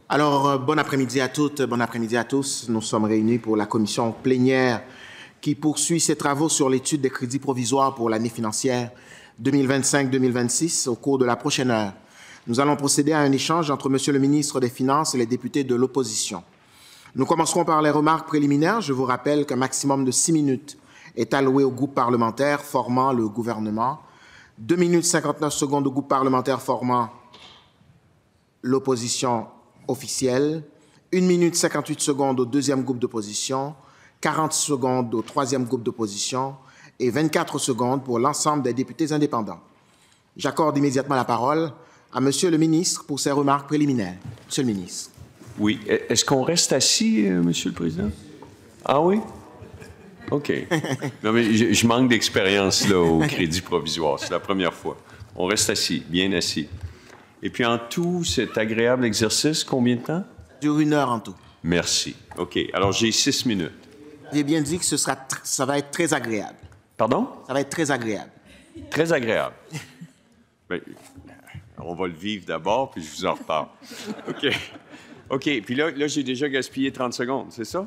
Alors, bon après-midi à toutes, bon après-midi à tous. Nous sommes réunis pour la commission plénière qui poursuit ses travaux sur l'étude des crédits provisoires pour l'année financière 2025-2026 au cours de la prochaine heure. Nous allons procéder à un échange entre Monsieur le ministre des Finances et les députés de l'opposition. Nous commencerons par les remarques préliminaires. Je vous rappelle qu'un maximum de 6 minutes est alloué au groupe parlementaire formant le gouvernement, 2 minutes 59 secondes au groupe parlementaire formant l'opposition officielle, 1 minute 58 secondes au deuxième groupe d'opposition, 40 secondes au troisième groupe d'opposition et 24 secondes pour l'ensemble des députés indépendants. J'accorde immédiatement la parole à Monsieur le ministre pour ses remarques préliminaires. Monsieur le ministre. Oui. Est-ce qu'on reste assis, Monsieur le Président? Ah oui? OK. Non, mais je manque d'expérience là au crédit provisoire. C'est la première fois. On reste assis, bien assis. Et puis en tout, cet agréable exercice, combien de temps? Ça dure 1 heure en tout. Merci. OK. Alors, j'ai 6 minutes. J'ai bien dit que ça va être très agréable. Pardon? Ça va être très agréable. Très agréable. Bien, on va le vivre d'abord, puis je vous en reparle. OK. OK. Puis là j'ai déjà gaspillé 30 secondes, c'est ça?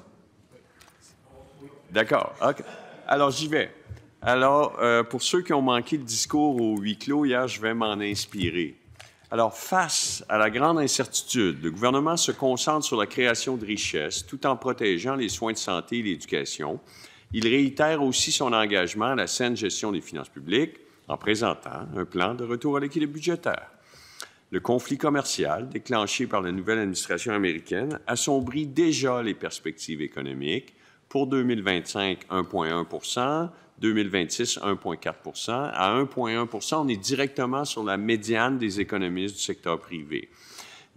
D'accord. Okay. Alors, j'y vais. Alors, pour ceux qui ont manqué le discours au huis clos hier, je vais m'en inspirer. Alors, face à la grande incertitude, le gouvernement se concentre sur la création de richesses tout en protégeant les soins de santé et l'éducation. Il réitère aussi son engagement à la saine gestion des finances publiques en présentant un plan de retour à l'équilibre budgétaire. Le conflit commercial déclenché par la nouvelle administration américaine assombrit déjà les perspectives économiques. Pour 2025, 1,1 2026, 1,4 À 1,1 on est directement sur la médiane des économistes du secteur privé.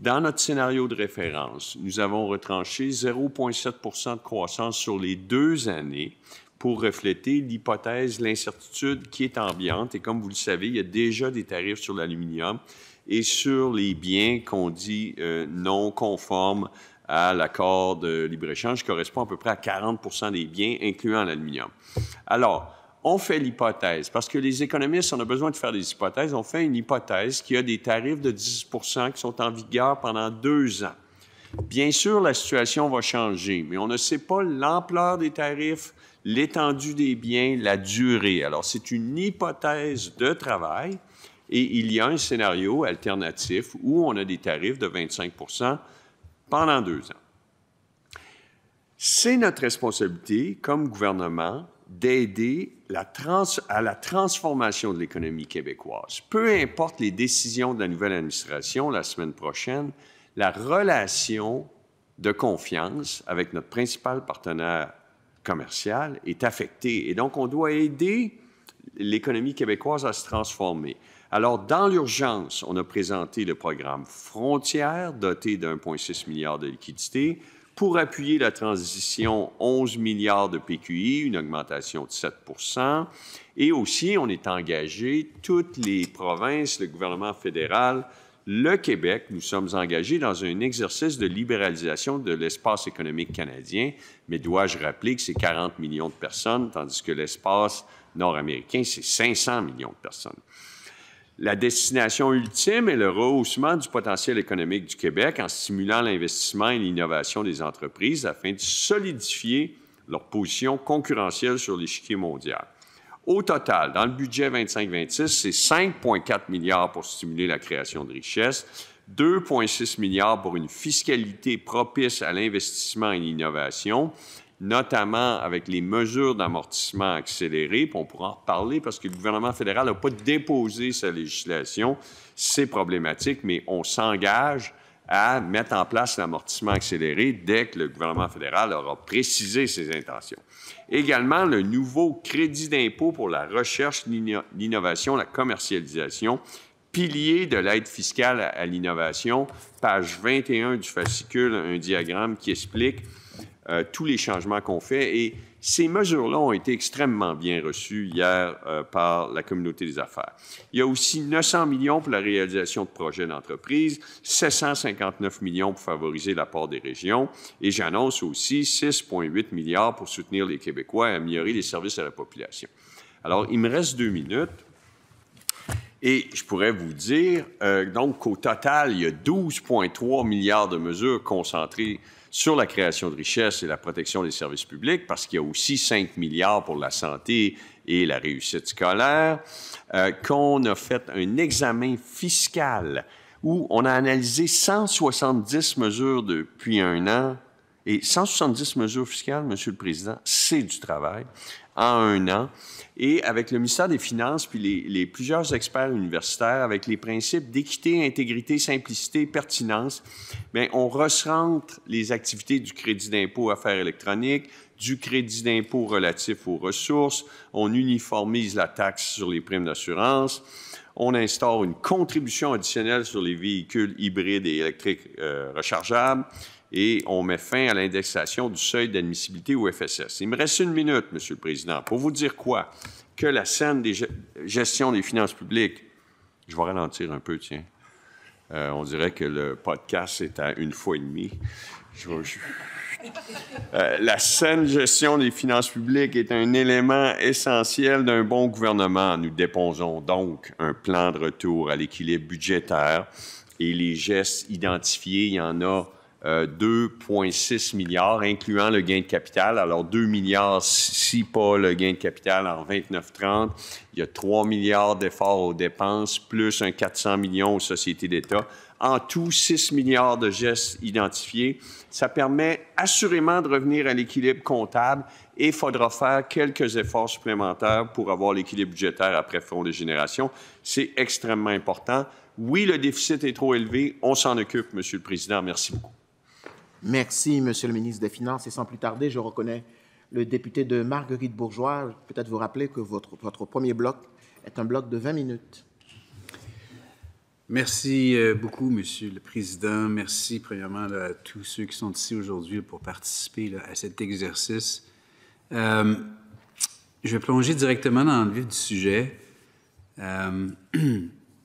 Dans notre scénario de référence, nous avons retranché 0,7 de croissance sur les 2 années pour refléter l'hypothèse, l'incertitude qui est ambiante. Et comme vous le savez, il y a déjà des tarifs sur l'aluminium et sur les biens qu'on dit non conformes à l'accord de libre-échange, qui correspond à peu près à 40 des biens, incluant l'aluminium. Alors, on fait l'hypothèse, parce que les économistes, on a besoin de faire des hypothèses, on fait une hypothèse qui a des tarifs de 10 qui sont en vigueur pendant 2 ans. Bien sûr, la situation va changer, mais on ne sait pas l'ampleur des tarifs, l'étendue des biens, la durée. Alors, c'est une hypothèse de travail et il y a un scénario alternatif où on a des tarifs de 25 pendant 2 ans. C'est notre responsabilité, comme gouvernement, d'aider à la transformation de l'économie québécoise. Peu importe les décisions de la nouvelle administration la semaine prochaine, la relation de confiance avec notre principal partenaire commercial est affectée. Et donc, on doit aider l'économie québécoise à se transformer. Alors, dans l'urgence, on a présenté le programme Frontières, doté d'1,6 milliard de liquidités, pour appuyer la transition, 11 milliards de PQI, une augmentation de 7 Et aussi, on est engagé, toutes les provinces, le gouvernement fédéral, le Québec, nous sommes engagés dans un exercice de libéralisation de l'espace économique canadien. Mais dois-je rappeler que c'est 40 millions de personnes, tandis que l'espace nord-américain, c'est 500 millions de personnes. La destination ultime est le rehaussement du potentiel économique du Québec en stimulant l'investissement et l'innovation des entreprises afin de solidifier leur position concurrentielle sur l'échiquier mondial. Au total, dans le budget 25-26, c'est 5,4 milliards pour stimuler la création de richesses, 2,6 milliards pour une fiscalité propice à l'investissement et l'innovation, notamment avec les mesures d'amortissement accéléré, puis on pourra en reparler parce que le gouvernement fédéral n'a pas déposé sa législation. C'est problématique, mais on s'engage à mettre en place l'amortissement accéléré dès que le gouvernement fédéral aura précisé ses intentions. Également, le nouveau crédit d'impôt pour la recherche, l'innovation, la commercialisation, pilier de l'aide fiscale à l'innovation, page 21 du fascicule, un diagramme qui explique tous les changements qu'on fait. Et ces mesures-là ont été extrêmement bien reçues hier par la communauté des affaires. Il y a aussi 900 millions pour la réalisation de projets d'entreprise, 759 millions pour favoriser l'apport des régions, et j'annonce aussi 6,8 milliards pour soutenir les Québécois et améliorer les services à la population. Alors, il me reste 2 minutes. Et je pourrais vous dire, donc, qu'au total, il y a 12,3 milliards de mesures concentrées sur la création de richesses et la protection des services publics, parce qu'il y a aussi 5 milliards pour la santé et la réussite scolaire, qu'on a fait un examen fiscal où on a analysé 170 mesures depuis un an. Et 170 mesures fiscales, Monsieur le Président, c'est du travail en un an. Et avec le ministère des Finances, puis les plusieurs experts universitaires, avec les principes d'équité, intégrité, simplicité, pertinence, bien, on recentre les activités du crédit d'impôt affaires électroniques, du crédit d'impôt relatif aux ressources, on uniformise la taxe sur les primes d'assurance, on instaure une contribution additionnelle sur les véhicules hybrides et électriques rechargeables, et on met fin à l'indexation du seuil d'admissibilité au FSS. Il me reste 1 minute, Monsieur le Président, pour vous dire quoi? Que la scène des gestion des finances publiques, je vais ralentir un peu, tiens. On dirait que le podcast est à 1 fois et demie. La saine gestion des finances publiques est un élément essentiel d'un bon gouvernement. Nous déposons donc un plan de retour à l'équilibre budgétaire et les gestes identifiés, il y en a 2,6 milliards, incluant le gain de capital. Alors, 2 milliards, si pas le gain de capital en 29-30. Il y a 3 milliards d'efforts aux dépenses, plus un 400 millions aux sociétés d'État. En tout, 6 milliards de gestes identifiés. Ça permet assurément de revenir à l'équilibre comptable et il faudra faire quelques efforts supplémentaires pour avoir l'équilibre budgétaire après Fonds de génération. C'est extrêmement important. Oui, le déficit est trop élevé. On s'en occupe, Monsieur le Président. Merci beaucoup. Merci, Monsieur le ministre des Finances. Et sans plus tarder, je reconnais le député de Marguerite-Bourgeois. Peut-être vous rappeler que votre premier bloc est un bloc de 20 minutes. Merci beaucoup, Monsieur le Président. Merci, premièrement, là, à tous ceux qui sont ici aujourd'hui pour participer là, à cet exercice. Je vais plonger directement dans le vif du sujet.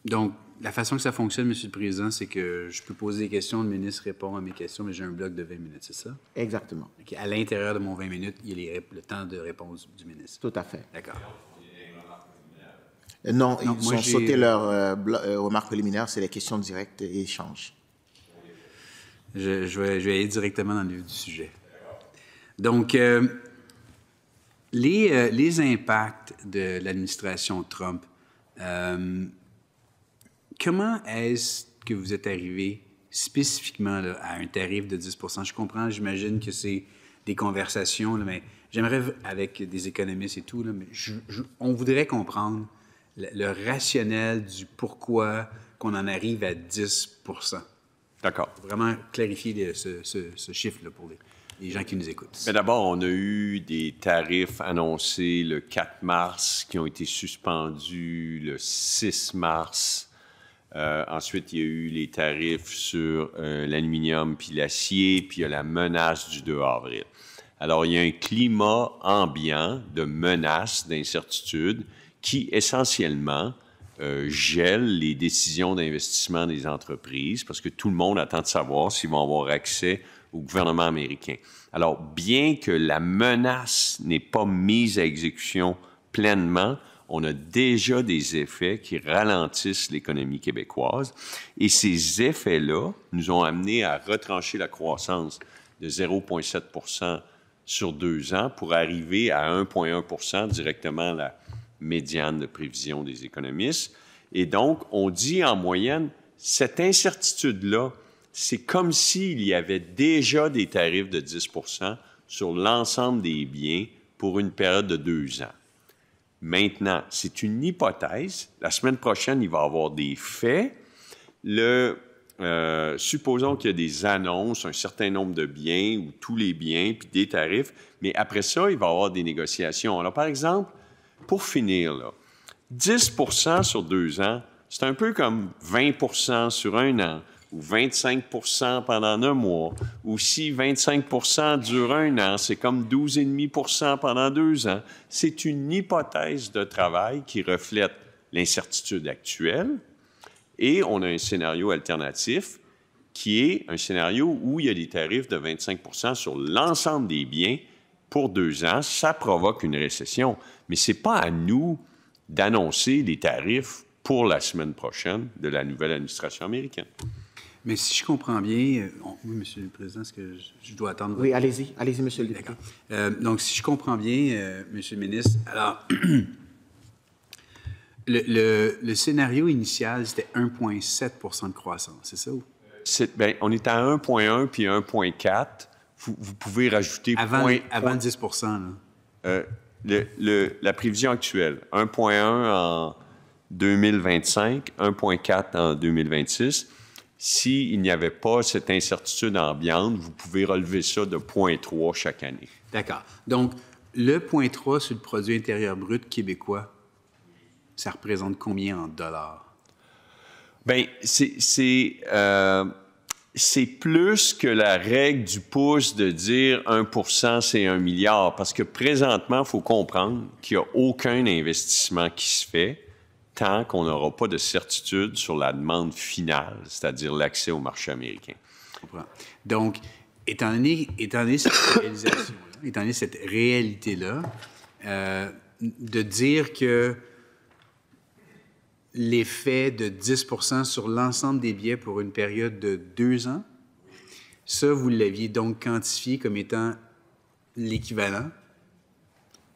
Donc, la façon que ça fonctionne, Monsieur le Président, c'est que je peux poser des questions, le ministre répond à mes questions, mais j'ai un bloc de 20 minutes, c'est ça? Exactement. Okay. À l'intérieur de mon 20 minutes, il y a le temps de réponse du ministre. Tout à fait. D'accord. Non, ils ont sauté leur remarque préliminaire, c'est les questions directes et échanges. Je vais aller directement dans le vif du sujet. Donc, les impacts de l'administration Trump, comment est-ce que vous êtes arrivé spécifiquement là, à un tarif de 10 %? Je comprends, j'imagine que c'est des conversations, là, mais j'aimerais, avec des économistes et tout, là, mais on voudrait comprendre le rationnel du pourquoi qu'on en arrive à 10 %. D'accord. Vraiment clarifier ce chiffre-là pour les gens qui nous écoutent. Mais d'abord, on a eu des tarifs annoncés le 4 mars qui ont été suspendus le 6 mars. Ensuite, il y a eu les tarifs sur l'aluminium puis l'acier, puis il y a la menace du 2 avril. Alors, il y a un climat ambiant de menaces, d'incertitudes qui, essentiellement, gèle les décisions d'investissement des entreprises parce que tout le monde attend de savoir s'ils vont avoir accès au gouvernement américain. Alors, bien que la menace n'ait pas mise à exécution pleinement, on a déjà des effets qui ralentissent l'économie québécoise. Et ces effets-là nous ont amenés à retrancher la croissance de 0,7 % sur 2 ans pour arriver à 1,1 % directement la médiane de prévision des économistes. Et donc, on dit en moyenne, cette incertitude-là, c'est comme s'il y avait déjà des tarifs de 10 % sur l'ensemble des biens pour une période de 2 ans. Maintenant, c'est une hypothèse. La semaine prochaine, il va y avoir des faits. Supposons qu'il y a des annonces, un certain nombre de biens ou tous les biens, puis des tarifs, mais après ça, il va y avoir des négociations. Alors, par exemple, pour finir, là, 10 % sur 2 ans, c'est un peu comme 20 % sur 1 an, ou 25 % pendant 1 mois, ou si 25 % dure 1 an, c'est comme 12,5 % pendant 2 ans. C'est une hypothèse de travail qui reflète l'incertitude actuelle, et on a un scénario alternatif qui est un scénario où il y a des tarifs de 25 % sur l'ensemble des biens pour 2 ans. Ça provoque une récession, mais ce n'est pas à nous d'annoncer les tarifs pour la semaine prochaine de la nouvelle administration américaine. Mais si je comprends bien, oui, Monsieur le Président, est-ce que je dois attendre? Oui, allez-y, Monsieur le député. D'accord. Donc, si je comprends bien, Monsieur le ministre, alors, le scénario initial, c'était 1,7 % de croissance, c'est ça? Bien, on est à 1,1 puis 1,4. Vous pouvez rajouter... Avant 10 là. La prévision actuelle, 1,1 en 2025, 1,4 en 2026. S'il n'y avait pas cette incertitude ambiante, vous pouvez relever ça de 0,3 chaque année. D'accord. Donc, le 0,3 sur le produit intérieur brut québécois, ça représente combien en dollars? Bien, c'est plus que la règle du pouce de dire 1 % c'est 1 milliard, parce que présentement, il faut comprendre qu'il n'y a aucun investissement qui se fait tant qu'on n'aura pas de certitude sur la demande finale, c'est-à-dire l'accès au marché américain. Je comprends. Donc, étant donné cette réalisation-là, étant donné cette réalité-là, de dire que l'effet de 10 % sur l'ensemble des billets pour une période de 2 ans, ça, vous l'aviez donc quantifié comme étant l'équivalent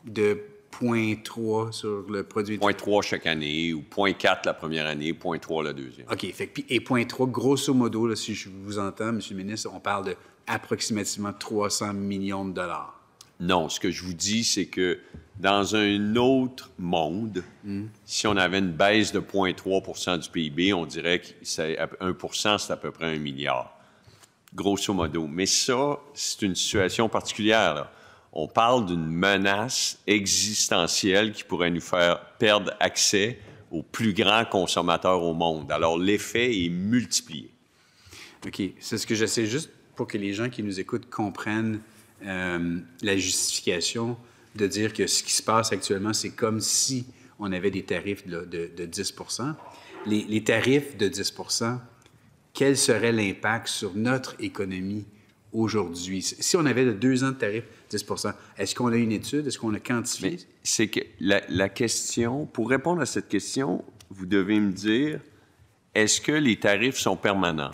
de 0,3 sur le produit. 0,3 chaque année, ou 0,4 la première année, 0,3 la deuxième. OK. Et 0,3, grosso modo, là, si je vous entends, M. le ministre, on parle de approximativement 300 millions de dollars. Non, ce que je vous dis, c'est que dans un autre monde, si on avait une baisse de 0,3 % du PIB, on dirait que 1 %, c'est à peu près 1 milliard, grosso modo. Mais ça, c'est une situation particulière, là. On parle d'une menace existentielle qui pourrait nous faire perdre accès aux plus grands consommateurs au monde. Alors, l'effet est multiplié. OK. C'est ce que j'essaie juste pour que les gens qui nous écoutent comprennent la justification de dire que ce qui se passe actuellement, c'est comme si on avait des tarifs de 10 %. Les tarifs de 10 % quel serait l'impact sur notre économie aujourd'hui? Si on avait de 2 ans de tarifs 10 %, est-ce qu'on a une étude? Est-ce qu'on a quantifié? Mais c'est que la question, pour répondre à cette question, vous devez me dire, est-ce que les tarifs sont permanents?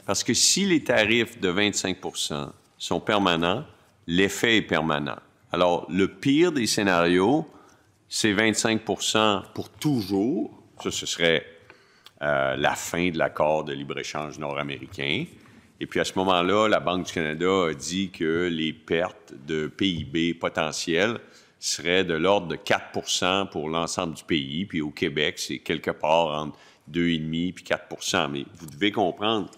Parce que si les tarifs de 25 % sont permanents, l'effet est permanent. Alors, le pire des scénarios, c'est 25 % pour toujours. Ça, ce serait la fin de l'accord de libre-échange nord-américain. Et puis, à ce moment-là, la Banque du Canada a dit que les pertes de PIB potentielles seraient de l'ordre de 4 % pour l'ensemble du pays. Puis, au Québec, c'est quelque part entre 2,5 puis 4 % Mais vous devez comprendre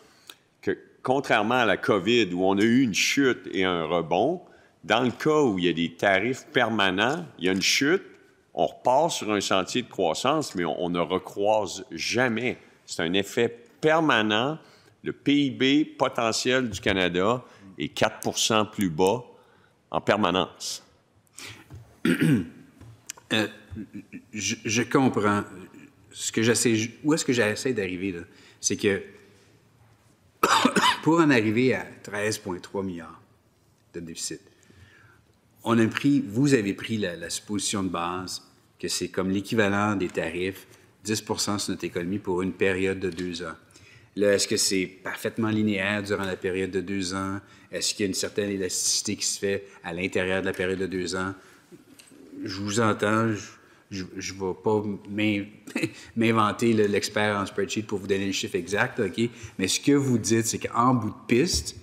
que, contrairement à la COVID, où on a eu une chute et un rebond, dans le cas où il y a des tarifs permanents, il y a une chute, on repart sur un sentier de croissance, mais on ne recroise jamais. C'est un effet permanent. Le PIB potentiel du Canada est 4 % plus bas en permanence. Je comprends. Où est-ce que j'essaie d'arriver, là? C'est que pour en arriver à 13,3 milliards de déficit, vous avez pris la supposition de base que c'est comme l'équivalent des tarifs, 10 % sur notre économie pour une période de 2 ans. Là, est-ce que c'est parfaitement linéaire durant la période de 2 ans? Est-ce qu'il y a une certaine élasticité qui se fait à l'intérieur de la période de 2 ans? Je vous entends, je ne vais pas m'inventer l'expert en spreadsheet pour vous donner le chiffre exact, OK? Mais ce que vous dites, c'est qu'en bout de piste,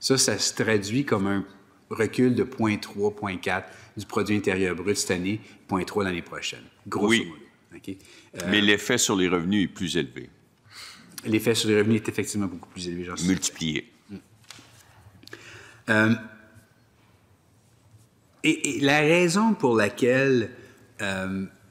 ça se traduit comme un recul de 0,3, 0,4 du produit intérieur brut cette année, 0,3 l'année prochaine, grosso modo. Okay? Mais l'effet sur les revenus est plus élevé. L'effet sur les revenus est effectivement beaucoup plus élevé, j'en suis multiplié. Et la raison pour laquelle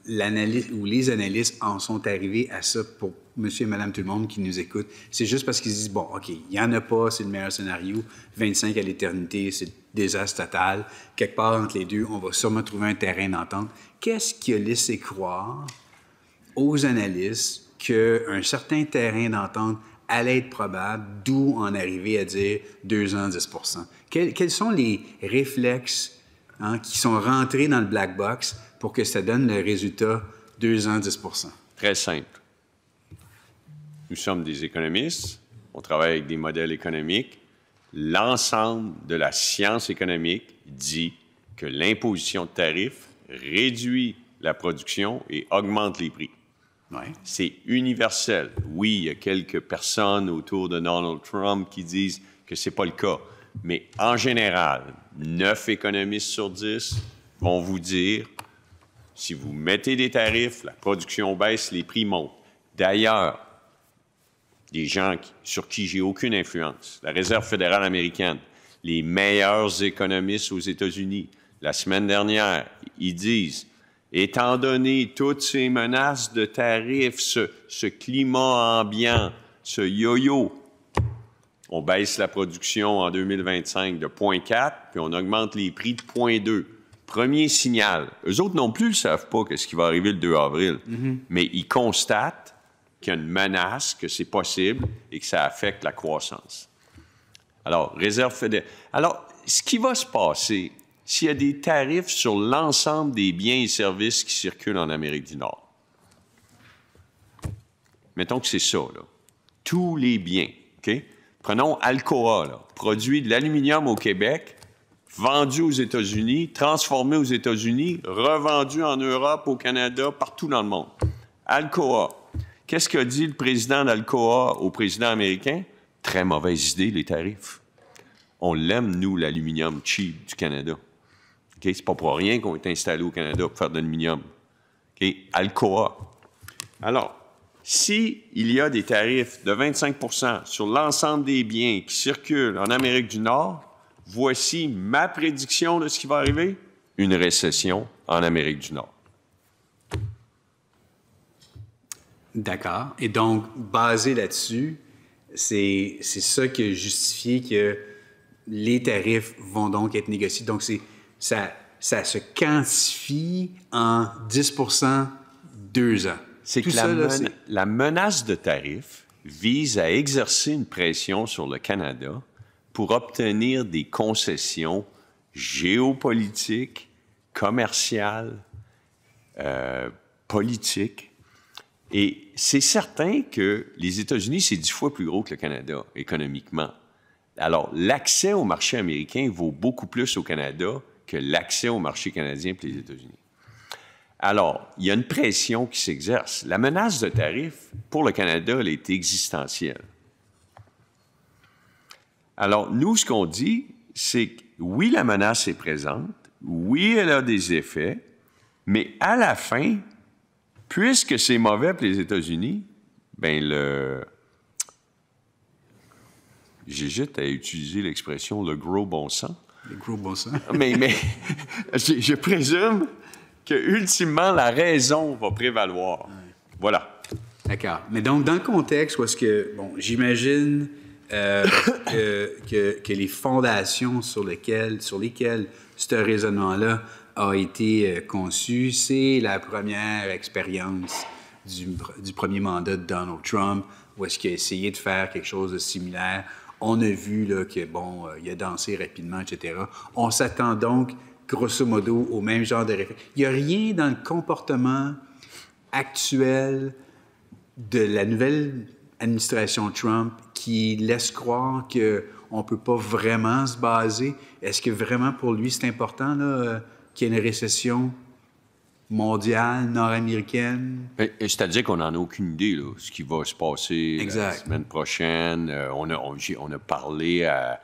l'analyse ou les analystes en sont arrivés à ça pour monsieur et madame tout le monde qui nous écoute, c'est juste parce qu'ils se disent, bon, OK, il n'y en a pas, c'est le meilleur scénario, 25 à l'éternité, c'est le désastre total, quelque part entre les deux, on va sûrement trouver un terrain d'entente. Qu'est-ce qui a laissé croire aux analystes qu'un certain terrain d'entente allait être probable, d'où en arriver à dire 2 ans, 10 %? Quels sont les réflexes qui sont rentrés dans le black box pour que ça donne le résultat 2 ans, 10 %? Très simple. Nous sommes des économistes, on travaille avec des modèles économiques. L'ensemble de la science économique dit que l'imposition de tarifs réduit la production et augmente les prix. Ouais. C'est universel. Oui, il y a quelques personnes autour de Donald Trump qui disent que ce n'est pas le cas. Mais en général, 9 économistes sur 10 vont vous dire, si vous mettez des tarifs, la production baisse, les prix montent. D'ailleurs, des gens sur qui j'ai aucune influence, la Réserve fédérale américaine, les meilleurs économistes aux États-Unis, la semaine dernière, ils disent, étant donné toutes ces menaces de tarifs, ce climat ambiant, ce yo-yo, on baisse la production en 2025 de 0,4, puis on augmente les prix de 0,2. Premier signal. Eux autres non plus ne savent pas ce qui va arriver le 2 avril, mais ils constatent qu'il y a une menace, que c'est possible et que ça affecte la croissance. Alors, Réserve fédérale. Alors, ce qui va se passer, s'il y a des tarifs sur l'ensemble des biens et services qui circulent en Amérique du Nord, mettons que c'est ça, là. Tous les biens, OK? Prenons Alcoa, là, produit de l'aluminium au Québec, vendu aux États-Unis, transformé aux États-Unis, revendu en Europe, au Canada, partout dans le monde. Alcoa. Qu'est-ce qu'a dit le président d'Alcoa au président américain? Très mauvaise idée, les tarifs. On l'aime, nous, l'aluminium cheap du Canada. Okay? C'est pas pour rien qu'on est installé au Canada pour faire de l'aluminium. Okay? Alcoa. Alors, s'il y a des tarifs de 25 % sur l'ensemble des biens qui circulent en Amérique du Nord, voici ma prédiction de ce qui va arriver, une récession en Amérique du Nord. D'accord. Et donc, basé là-dessus, c'est ça qui a justifié que les tarifs vont donc être négociés. Donc, ça se quantifie en 10 % 2 ans. C'est que la menace de tarifs vise à exercer une pression sur le Canada pour obtenir des concessions géopolitiques, commerciales, politiques. Et c'est certain que les États-Unis, c'est 10 fois plus gros que le Canada, économiquement. Alors, l'accès au marché américain vaut beaucoup plus au Canada que l'accès au marché canadien pour les États-Unis. Alors, il y a une pression qui s'exerce. La menace de tarifs, pour le Canada, elle est existentielle. Alors, nous, ce qu'on dit, c'est que oui, la menace est présente, oui, elle a des effets, mais à la fin, puisque c'est mauvais pour les États-Unis, bien, j'hésite à utiliser l'expression « le gros bon sens ». Le gros bon sens. mais je présume que, ultimement, la raison va prévaloir. Ouais. Voilà. D'accord. Mais donc, dans le contexte où est-ce que, bon, j'imagine que les fondations sur lesquelles ce raisonnement-là a été conçu, c'est la première expérience du premier mandat de Donald Trump, où est-ce qu'il a essayé de faire quelque chose de similaire. On a vu là, que, bon, il a dansé rapidement, etc. On s'attend donc, grosso modo, au même genre de réflexion. Il n'y a rien dans le comportement actuel de la nouvelle administration Trump qui laisse croire qu'on ne peut pas vraiment se baser. Est-ce que vraiment pour lui c'est important là, qu'il y ait une récession mondiale, nord-américaine? C'est-à-dire qu'on n'en a aucune idée, là, ce qui va se passer la semaine prochaine. On a parlé à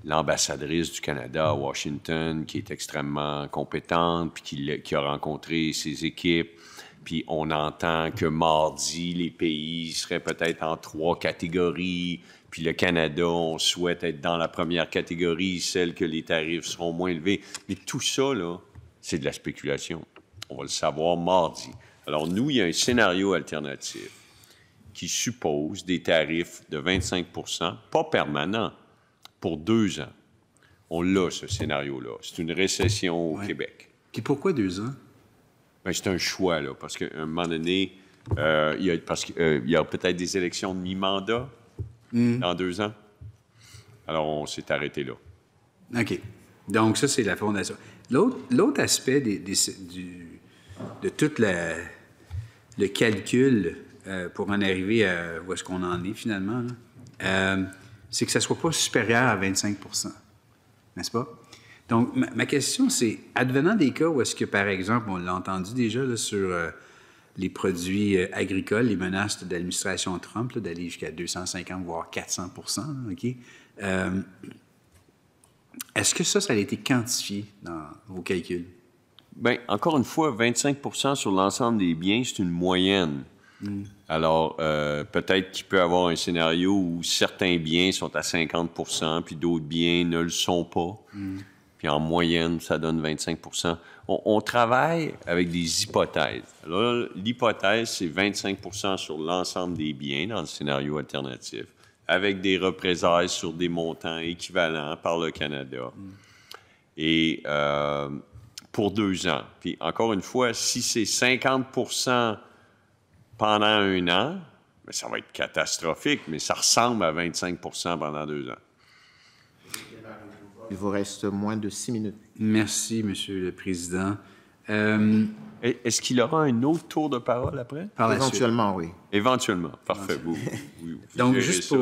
l'ambassadrice du Canada à Washington, qui est extrêmement compétente, puis qui a rencontré ses équipes. Puis on entend que mardi, les pays seraient peut-être en 3 catégories. Puis le Canada, on souhaite être dans la première catégorie, celle que les tarifs seront moins élevés. Mais tout ça, là, c'est de la spéculation. On va le savoir mardi. Alors nous, il y a un scénario alternatif qui suppose des tarifs de 25 %, pas permanents, pour 2 ans. On l'a, ce scénario-là. C'est une récession au Québec. Puis pourquoi 2 ans? Bien, c'est un choix, là, parce qu'à un moment donné, il y a peut-être des élections de mi-mandat dans 2 ans. Alors, on s'est arrêté là. OK. Donc, ça, c'est la fondation. L'autre aspect de toute le calcul pour en arriver à où est-ce qu'on en est finalement, c'est que ça ne soit pas supérieur à 25 %, n'est-ce pas? Donc, ma question, c'est, advenant des cas où est-ce que, par exemple, on l'a entendu déjà là, sur les produits agricoles, les menaces de l'administration Trump, d'aller jusqu'à 250, voire 400 %, là, OK? Est-ce que ça a été quantifié dans vos calculs? Bien, encore une fois, 25 % sur l'ensemble des biens, c'est une moyenne. Alors, peut-être qu'il peut y avoir un scénario où certains biens sont à 50 % puis d'autres biens ne le sont pas. Puis en moyenne, ça donne 25 %. On travaille avec des hypothèses. Alors, l'hypothèse, c'est 25 % sur l'ensemble des biens dans le scénario alternatif, avec des représailles sur des montants équivalents par le Canada. Et pour 2 ans. Puis encore une fois, si c'est 50 % pendant 1 an, bien, ça va être catastrophique, mais ça ressemble à 25 % pendant 2 ans. Il vous reste moins de 6 minutes. Merci, Monsieur le Président. Est-ce qu'il aura un autre tour de parole après? Par la suite. Éventuellement, oui. Éventuellement. Parfait. Vous Donc, gérez juste ça,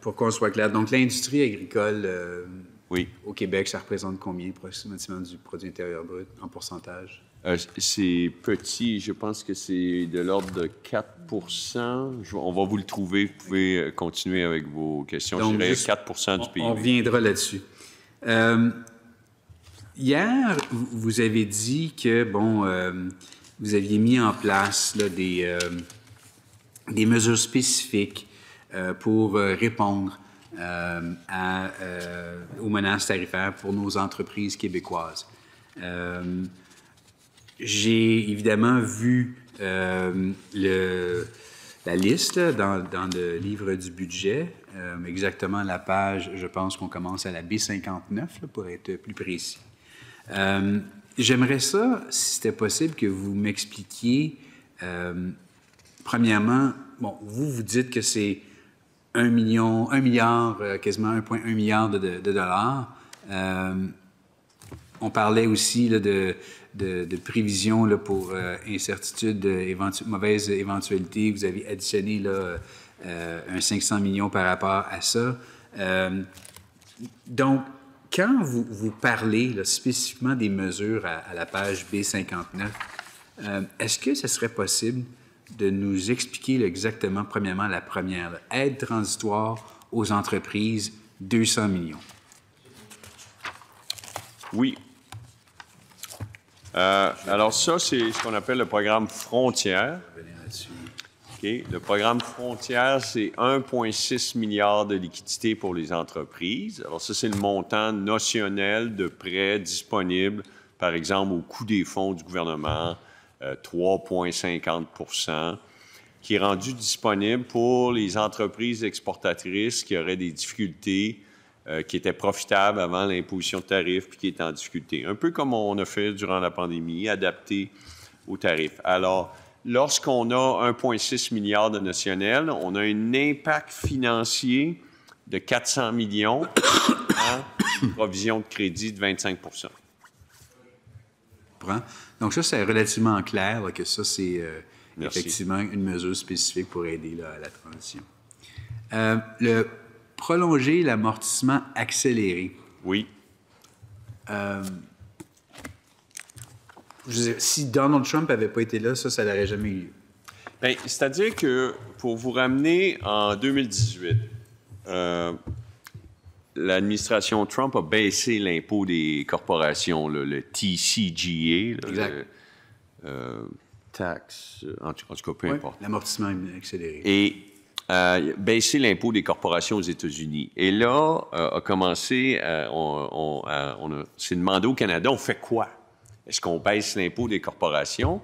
pour qu'on soit clair, donc l'industrie agricole oui. au Québec, ça représente combien approximativement du produit intérieur brut en pourcentage? C'est petit, je pense que c'est de l'ordre de 4 %. On va vous le trouver. Vous pouvez continuer avec vos questions. Donc, je dirais juste, 4 % du PIB. On reviendra là-dessus. Hier, vous avez dit que, bon, vous aviez mis en place là, des mesures spécifiques pour répondre aux menaces tarifaires pour nos entreprises québécoises. J'ai évidemment vu la liste là, dans le livre du budget, exactement la page, je pense qu'on commence à la B59, là, pour être plus précis. J'aimerais ça, si c'était possible, que vous m'expliquiez, premièrement, bon, vous dites que c'est 1 milliard, quasiment 1,1 milliard de dollars. On parlait aussi là, de prévisions là, pour incertitude, mauvaise éventualité. Vous avez additionné là, un 500 millions par rapport à ça. Donc, quand vous parlez là, spécifiquement des mesures à la page B59, est-ce que ce serait possible de nous expliquer là, exactement, premièrement, la première, là, aide transitoire aux entreprises, 200 millions? Oui. Alors ça, c'est ce qu'on appelle le programme Frontières. Okay. Le programme Frontières, c'est 1,6 milliard de liquidités pour les entreprises. Alors ça, c'est le montant notionnel de prêts disponibles, par exemple, au coût des fonds du gouvernement, 3,50 %, qui est rendu disponible pour les entreprises exportatrices qui auraient des difficultés, qui étaient profitables avant l'imposition de tarifs, puis qui étaient en difficulté. Un peu comme on a fait durant la pandémie, adapté aux tarifs. Alors, lorsqu'on a 1,6 milliard de notionnel, on a un impact financier de 400 millions en provision de crédit de 25 %. Donc ça, c'est relativement clair là, que ça, c'est effectivement une mesure spécifique pour aider là, à la transition. Le prolonger l'amortissement accéléré. Oui. Je veux dire, si Donald Trump n'avait pas été là, ça n'aurait jamais eu lieu. Bien, c'est-à-dire que pour vous ramener en 2018, l'administration Trump a baissé l'impôt des corporations, là, le TCJA, là, exact. Taxe, en tout cas, peu importe. L'amortissement accéléré. Et baisser l'impôt des corporations aux États-Unis. Et là, a commencé, on s'est demandé au Canada, on fait quoi? Est-ce qu'on baisse l'impôt des corporations?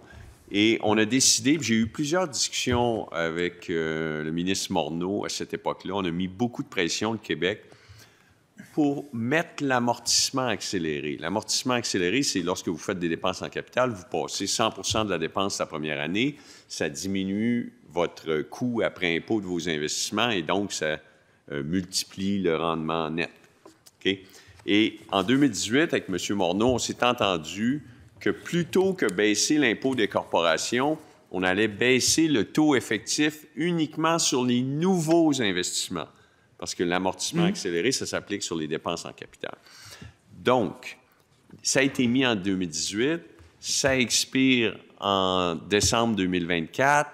Et on a décidé, j'ai eu plusieurs discussions avec le ministre Morneau à cette époque-là, on a mis beaucoup de pression au Québec pour mettre l'amortissement accéléré. L'amortissement accéléré, c'est lorsque vous faites des dépenses en capital, vous passez 100 % de la dépense la première année, ça diminue votre coût après impôt de vos investissements et donc ça multiplie le rendement net. Okay? Et en 2018, avec M. Morneau, on s'est entendu que plutôt que baisser l'impôt des corporations, on allait baisser le taux effectif uniquement sur les nouveaux investissements. Parce que l'amortissement accéléré, ça s'applique sur les dépenses en capital. Donc, ça a été mis en 2018, ça expire en décembre 2024.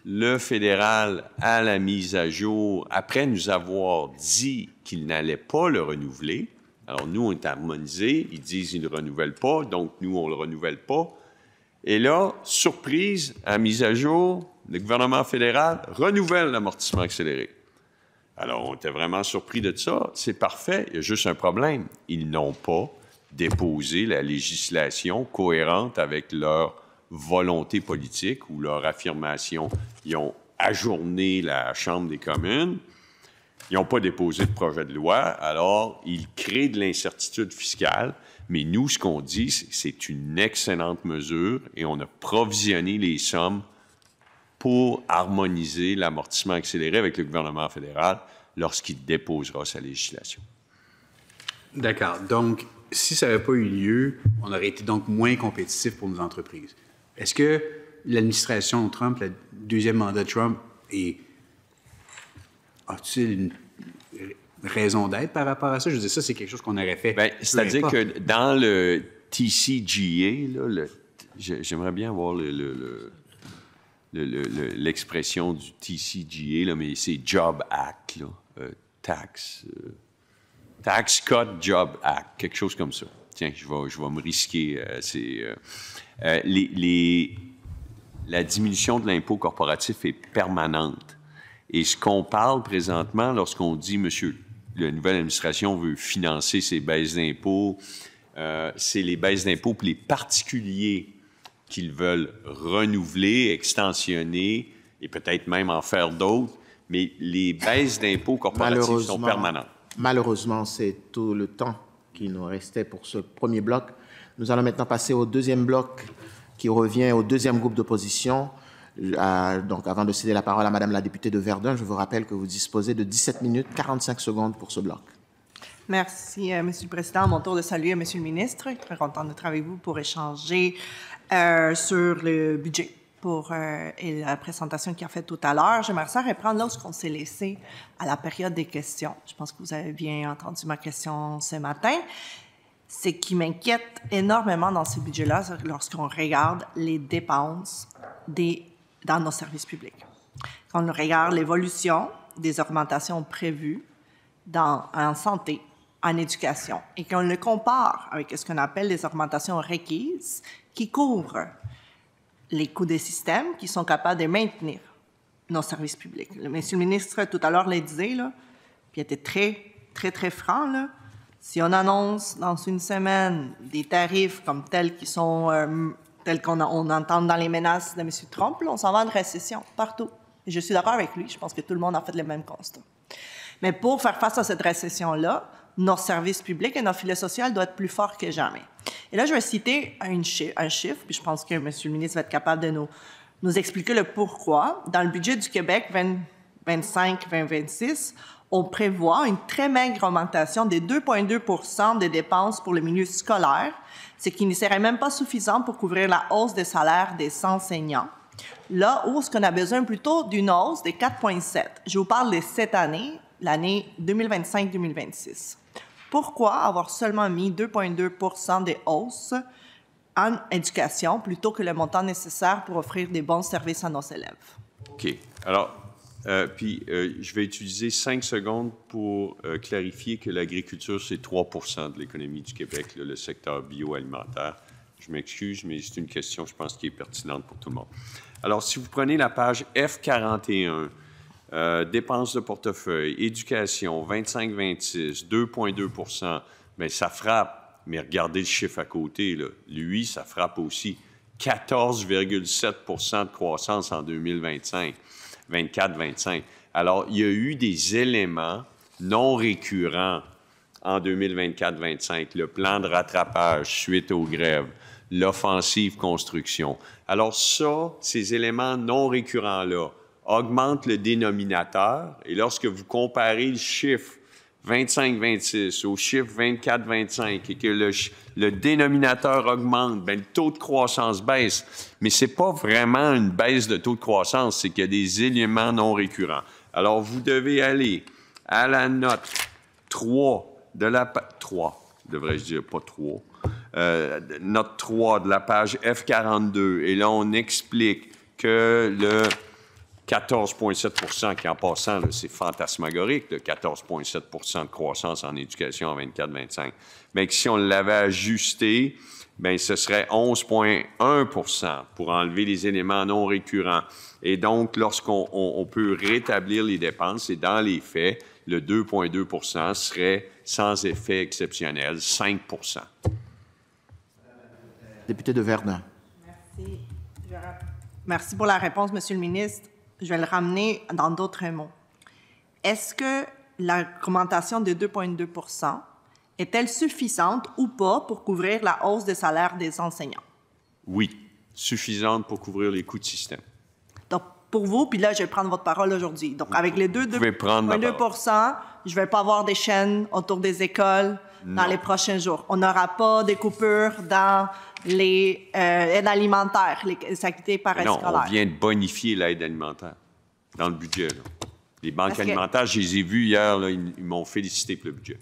Le fédéral, à la mise à jour, après nous avoir dit qu'il n'allait pas le renouveler, alors nous, on est harmonisés, ils disent qu'ils ne le renouvellent pas, donc nous, on ne le renouvelle pas. Et là, surprise, à mise à jour, le gouvernement fédéral renouvelle l'amortissement accéléré. Alors, on était vraiment surpris de ça. C'est parfait, il y a juste un problème. Ils n'ont pas déposé la législation cohérente avec leur volonté politique ou leur affirmation. Ils ont ajourné la Chambre des communes. Ils n'ont pas déposé de projet de loi. Alors, ils créent de l'incertitude fiscale. Mais nous, ce qu'on dit, c'est que c'est une excellente mesure et on a provisionné les sommes pour harmoniser l'amortissement accéléré avec le gouvernement fédéral lorsqu'il déposera sa législation. D'accord. Donc, si ça n'avait pas eu lieu, on aurait été donc moins compétitif pour nos entreprises. Est-ce que l'administration Trump, le deuxième mandat de Trump, a-t-il une raison d'être par rapport à ça? Je veux dire, ça, c'est quelque chose qu'on aurait fait. Bien, c'est-à-dire que dans le TCJA, là, j'aimerais bien voir l'expression du TCJA, là, mais c'est Job Act, là, Tax Cut Job Act, quelque chose comme ça. Tiens, je vais me risquer. La diminution de l'impôt corporatif est permanente. Et ce qu'on parle présentement, lorsqu'on dit, monsieur, la nouvelle administration veut financer ces baisses d'impôts, c'est les baisses d'impôts pour les particuliers qu'ils veulent renouveler, extensionner et peut-être même en faire d'autres, mais les baisses d'impôts corporatifs sont permanentes. Malheureusement, c'est tout le temps qui nous restait pour ce premier bloc. Nous allons maintenant passer au deuxième bloc qui revient au deuxième groupe d'opposition. Donc, avant de céder la parole à Madame la députée de Verdun, je vous rappelle que vous disposez de 17 minutes 45 secondes pour ce bloc. Merci, Monsieur le Président. À mon tour de saluer Monsieur le ministre. Très content d'être avec vous pour échanger sur le budget et la présentation qu'il a faite tout à l'heure. J'aimerais ça reprendre là où on s'est laissé à la période des questions. Je pense que vous avez bien entendu ma question ce matin. Ce qui m'inquiète énormément dans ce budget-là, c'est lorsqu'on regarde les dépenses dans nos services publics. Quand on regarde l'évolution des augmentations prévues en santé, en éducation, et qu'on le compare avec ce qu'on appelle les augmentations requises qui couvrent les coûts des systèmes qui sont capables de maintenir nos services publics. Monsieur le ministre, tout à l'heure, le disait, là, puis il était très, très, très franc, là, si on annonce dans une semaine des tarifs comme tels qu'on entend dans les menaces de M. Trump, là, on s'en va en récession partout. Et je suis d'accord avec lui, je pense que tout le monde a fait le même constat. Mais pour faire face à cette récession-là, nos services publics et nos filets sociaux doivent être plus forts que jamais. Et là, je vais citer un chiffre, puis je pense que M. le ministre va être capable de nous expliquer le pourquoi. Dans le budget du Québec 2025-2026, on prévoit une très maigre augmentation de 2,2 % des dépenses pour le milieu scolaire, ce qui ne serait même pas suffisant pour couvrir la hausse des salaires des enseignants. Là où on a besoin plutôt d'une hausse de 4,7 %. Je vous parle de cette année, l'année 2025-2026. Pourquoi avoir seulement mis 2,2 % de hausse en éducation plutôt que le montant nécessaire pour offrir des bons services à nos élèves? OK. Alors, je vais utiliser 5 secondes pour clarifier que l'agriculture, c'est 3 % de l'économie du Québec, là, le secteur bioalimentaire. Je m'excuse, mais c'est une question, je pense, qui est pertinente pour tout le monde. Alors, si vous prenez la page F41, dépenses de portefeuille, éducation, 25-26, 2,2 %, bien, ça frappe. Mais regardez le chiffre à côté, là. Lui, ça frappe aussi. 14,7 % de croissance en 2025, 24-25. Alors, il y a eu des éléments non récurrents en 2024-25. Le plan de rattrapage suite aux grèves, l'offensive construction. Alors ça, ces éléments non récurrents-là, augmente le dénominateur. Et lorsque vous comparez le chiffre 25-26, au chiffre 24-25 et que le dénominateur augmente, bien, le taux de croissance baisse. Mais ce n'est pas vraiment une baisse de taux de croissance, c'est qu'il y a des éléments non récurrents. Alors, vous devez aller à la note 3 de la page... 3, devrais-je dire, pas 3. Note 3 de la page F42. Et là, on explique que le 14,7 qui, en passant, c'est fantasmagorique, le 14,7 de croissance en éducation en 24-25. Bien que si on l'avait ajusté, bien, ce serait 11,1 pour enlever les éléments non récurrents. Et donc, lorsqu'on peut rétablir les dépenses, et dans les faits, le 2,2 serait sans effet exceptionnel, 5 Député de Verdun. Merci. Merci pour la réponse, Monsieur le ministre. Je vais le ramener dans d'autres mots. Est-ce que l'augmentation de 2,2 est-elle suffisante ou pas pour couvrir la hausse des salaires des enseignants? Oui, suffisante pour couvrir les coûts de système. Donc, pour vous, puis là, je vais prendre votre parole aujourd'hui. Donc, avec les 2,2 je ne vais pas avoir des chaînes autour des écoles dans les prochains jours. On n'aura pas des coupures dans les aides alimentaires, les activités parascolaires. Non, on vient de bonifier l'aide alimentaire dans le budget. Là. Les banques alimentaires, je les ai vues hier, là, ils m'ont félicité pour le budget.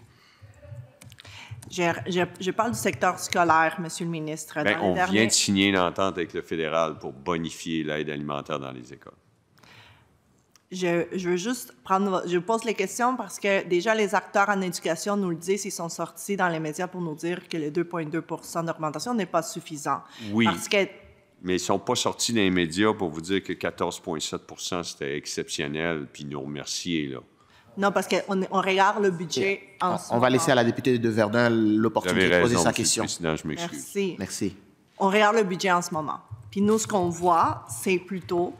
Je parle du secteur scolaire, Monsieur le ministre. Bien, on vient de signer une entente avec le fédéral pour bonifier l'aide alimentaire dans les écoles. Je veux juste je pose les questions parce que déjà les acteurs en éducation nous le disent, ils sont sortis dans les médias pour nous dire que le 2,2 d'augmentation n'est pas suffisant. Oui, parce que, mais ils ne sont pas sortis dans les médias pour vous dire que 14,7 c'était exceptionnel, puis nous remercier, là. Non, parce qu'on regarde le budget en ce moment. On va laisser à la députée de Verdun l'opportunité de poser sa question. Président, je m'excuse. Merci. Merci. On regarde le budget en ce moment. Puis nous, ce qu'on voit, c'est plutôt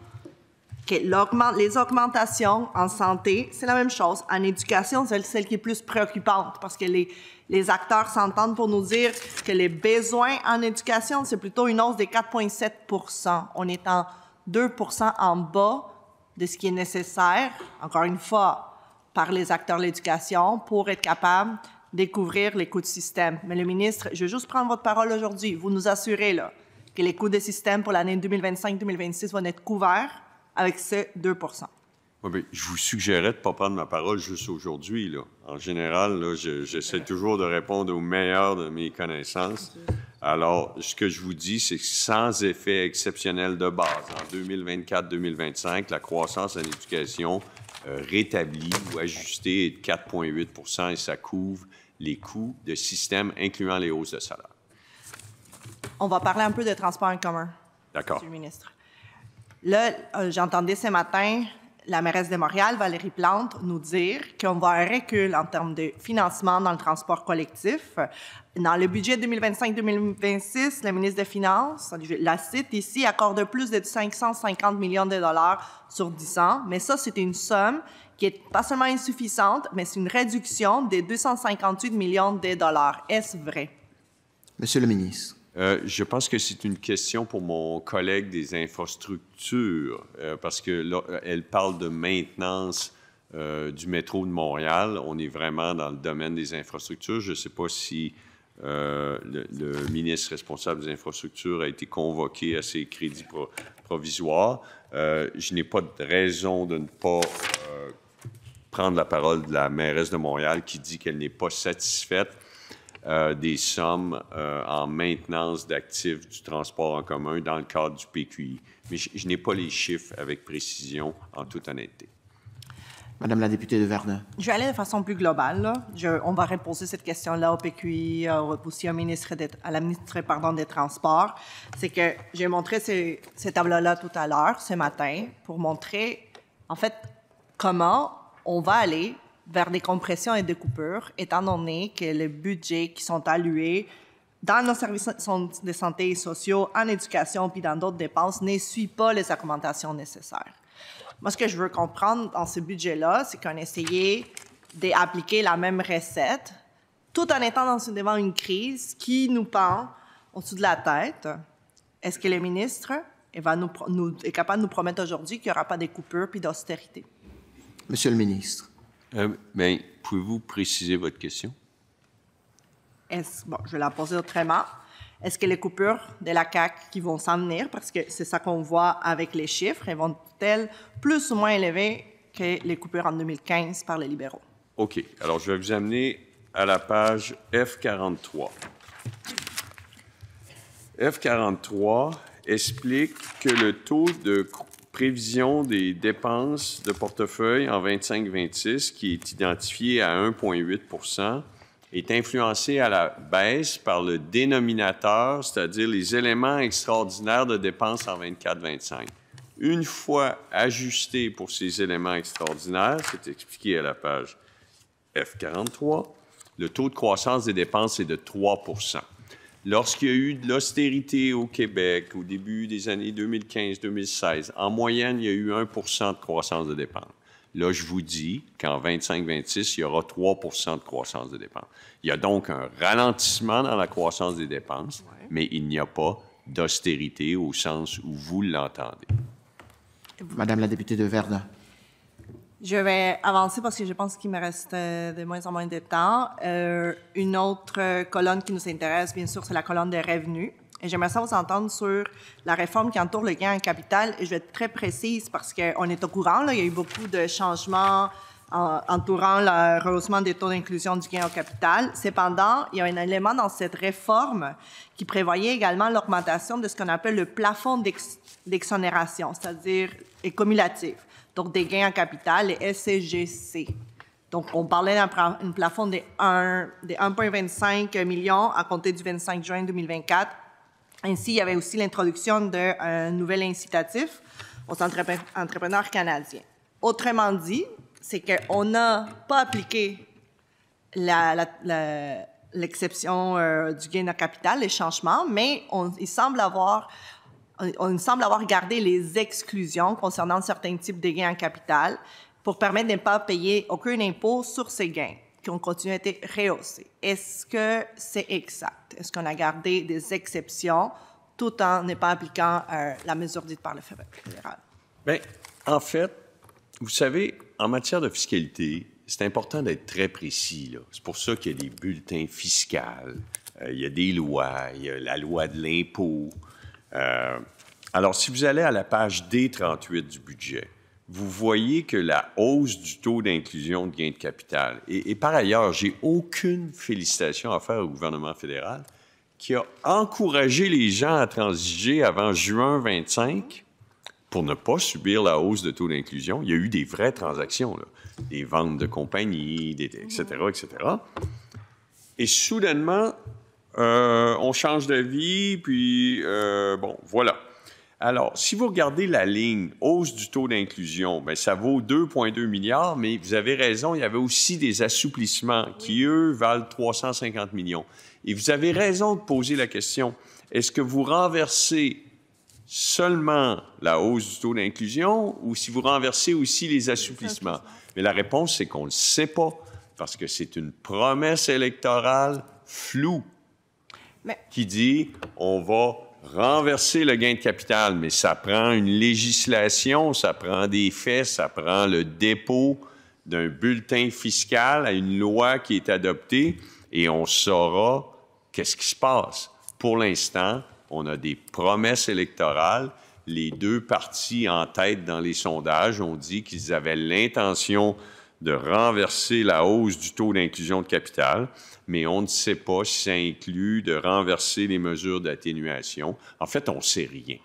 que les augmentations en santé, c'est la même chose. En éducation, c'est celle qui est plus préoccupante parce que les acteurs s'entendent pour nous dire que les besoins en éducation, c'est plutôt une hausse de 4,7 On est en 2 en bas de ce qui est nécessaire, encore une fois, par les acteurs de l'éducation pour être capable de couvrir les coûts de système. Mais le ministre, je veux juste prendre votre parole aujourd'hui. Vous nous assurez là, que les coûts de système pour l'année 2025-2026 vont être couverts avec ce 2 Oui, bien, je vous suggérais de ne pas prendre ma parole juste aujourd'hui, là. En général, là, j'essaie toujours de répondre au meilleur de mes connaissances. Alors, ce que je vous dis, c'est que sans effet exceptionnel de base, en 2024-2025, la croissance en éducation rétablie ou ajustée est de 4,8 et ça couvre les coûts de système, incluant les hausses de salaire. On va parler un peu de transport en commun. D'accord. Monsieur le ministre. Là, j'entendais ce matin la mairesse de Montréal, Valérie Plante, nous dire qu'on va un recul en termes de financement dans le transport collectif. Dans le budget 2025-2026, le ministre des Finances, je la cite ici, accorde plus de 550 millions de dollars sur 10 ans. Mais ça, c'est une somme qui est pas seulement insuffisante, mais c'est une réduction de 258 millions de dollars. Est-ce vrai? Monsieur le ministre. Je pense que c'est une question pour mon collègue des infrastructures, parce que là, elle parle de maintenance du métro de Montréal. On est vraiment dans le domaine des infrastructures. Je ne sais pas si le ministre responsable des infrastructures a été convoqué à ces crédits provisoires. Je n'ai pas de raison de ne pas prendre la parole de la mairesse de Montréal qui dit qu'elle n'est pas satisfaite des sommes en maintenance d'actifs du transport en commun dans le cadre du PQI. Mais je n'ai pas les chiffres avec précision, en toute honnêteté. Madame la députée de Verdun. Je vais aller de façon plus globale. Là. On va reposer cette question-là au PQI, aussi à la ministre des Transports. C'est que j'ai montré ces tableaux-là tout à l'heure, ce matin, pour montrer, en fait, comment on va aller vers des compressions et des coupures, étant donné que les budgets qui sont alloués dans nos services de santé et sociaux, en éducation puis dans d'autres dépenses, ne suivent pas les augmentations nécessaires. Moi, ce que je veux comprendre dans ce budget-là, c'est qu'on a essayé d'appliquer la même recette, tout en étant devant une crise qui nous pend au-dessus de la tête. Est-ce que le ministre est capable de nous promettre aujourd'hui qu'il n'y aura pas de coupures puis d'austérité? Monsieur le ministre. Bien, pouvez-vous préciser votre question? Bon, je vais la poser autrement. Est-ce que les coupures de la CAQ qui vont s'en venir, parce que c'est ça qu'on voit avec les chiffres, elles vont-elles plus ou moins élevées que les coupures en 2015 par les libéraux? OK. Alors, je vais vous amener à la page F43. F43 explique que le taux de prévision des dépenses de portefeuille en 25-26, qui est identifié à 1,8 est influencé à la baisse par le dénominateur, c'est-à-dire les éléments extraordinaires de dépenses en 24-25. Une fois ajusté pour ces éléments extraordinaires, c'est expliqué à la page F43, le taux de croissance des dépenses est de 3 Lorsqu'il y a eu de l'austérité au Québec au début des années 2015-2016, en moyenne, il y a eu 1 de croissance de dépenses. Là, je vous dis qu'en 25-26, il y aura 3 de croissance de dépenses. Il y a donc un ralentissement dans la croissance des dépenses, mais il n'y a pas d'austérité au sens où vous l'entendez. Madame la députée de Verdun. Je vais avancer parce que je pense qu'il me reste de moins en moins de temps. Une autre colonne qui nous intéresse, bien sûr, c'est la colonne des revenus. Et j'aimerais ça vous entendre sur la réforme qui entoure le gain en capital. Et je vais être très précise parce qu'on est au courant. Là, il y a eu beaucoup de changements entourant le rehaussement des taux d'inclusion du gain en capital. Cependant, il y a un élément dans cette réforme qui prévoyait également l'augmentation de ce qu'on appelle le plafond d'exonération, c'est-à-dire cumulatif. Donc, des gains en capital, les SCGC. Donc, on parlait d'un plafond de 1,25 million à compter du 25 juin 2024. Ainsi, il y avait aussi l'introduction d'un nouvel incitatif aux entrepreneurs canadiens. Autrement dit, c'est qu'on n'a pas appliqué l'exception du gain en capital, les changements, mais il semble avoir gardé les exclusions concernant certains types de gains en capital pour permettre de ne pas payer aucun impôt sur ces gains qui ont continué à être rehaussés. Est-ce que c'est exact? Est-ce qu'on a gardé des exceptions tout en ne pas appliquant la mesure dite par le fédéral? Bien, en fait, vous savez, en matière de fiscalité, c'est important d'être très précis, là. C'est pour ça qu'il y a des bulletins fiscaux, il y a des lois, il y a la loi de l'impôt. Alors, si vous allez à la page D38 du budget, vous voyez que la hausse du taux d'inclusion de gain de capital, et par ailleurs, j'ai aucune félicitation à faire au gouvernement fédéral qui a encouragé les gens à transiger avant juin 25 pour ne pas subir la hausse de taux d'inclusion. Il y a eu des vraies transactions, là, des ventes de compagnies, etc., etc. Et soudainement, on change d'avis, puis bon, voilà. Alors, si vous regardez la ligne hausse du taux d'inclusion, bien, ça vaut 2,2 milliards, mais vous avez raison, il y avait aussi des assouplissements qui, eux, valent 350 millions. Et vous avez raison de poser la question, est-ce que vous renversez seulement la hausse du taux d'inclusion ou si vous renversez aussi les assouplissements? Mais la réponse, c'est qu'on ne le sait pas, parce que c'est une promesse électorale floue qui dit on va renverser le gain de capital, mais ça prend une législation, ça prend des faits, ça prend le dépôt d'un bulletin fiscal à une loi qui est adoptée et on saura qu'est-ce qui se passe. Pour l'instant, on a des promesses électorales. Les deux partis en tête dans les sondages ont dit qu'ils avaient l'intention de renverser la hausse du taux d'inclusion de capital, mais on ne sait pas si ça inclut de renverser les mesures d'atténuation. En fait, on ne sait rien.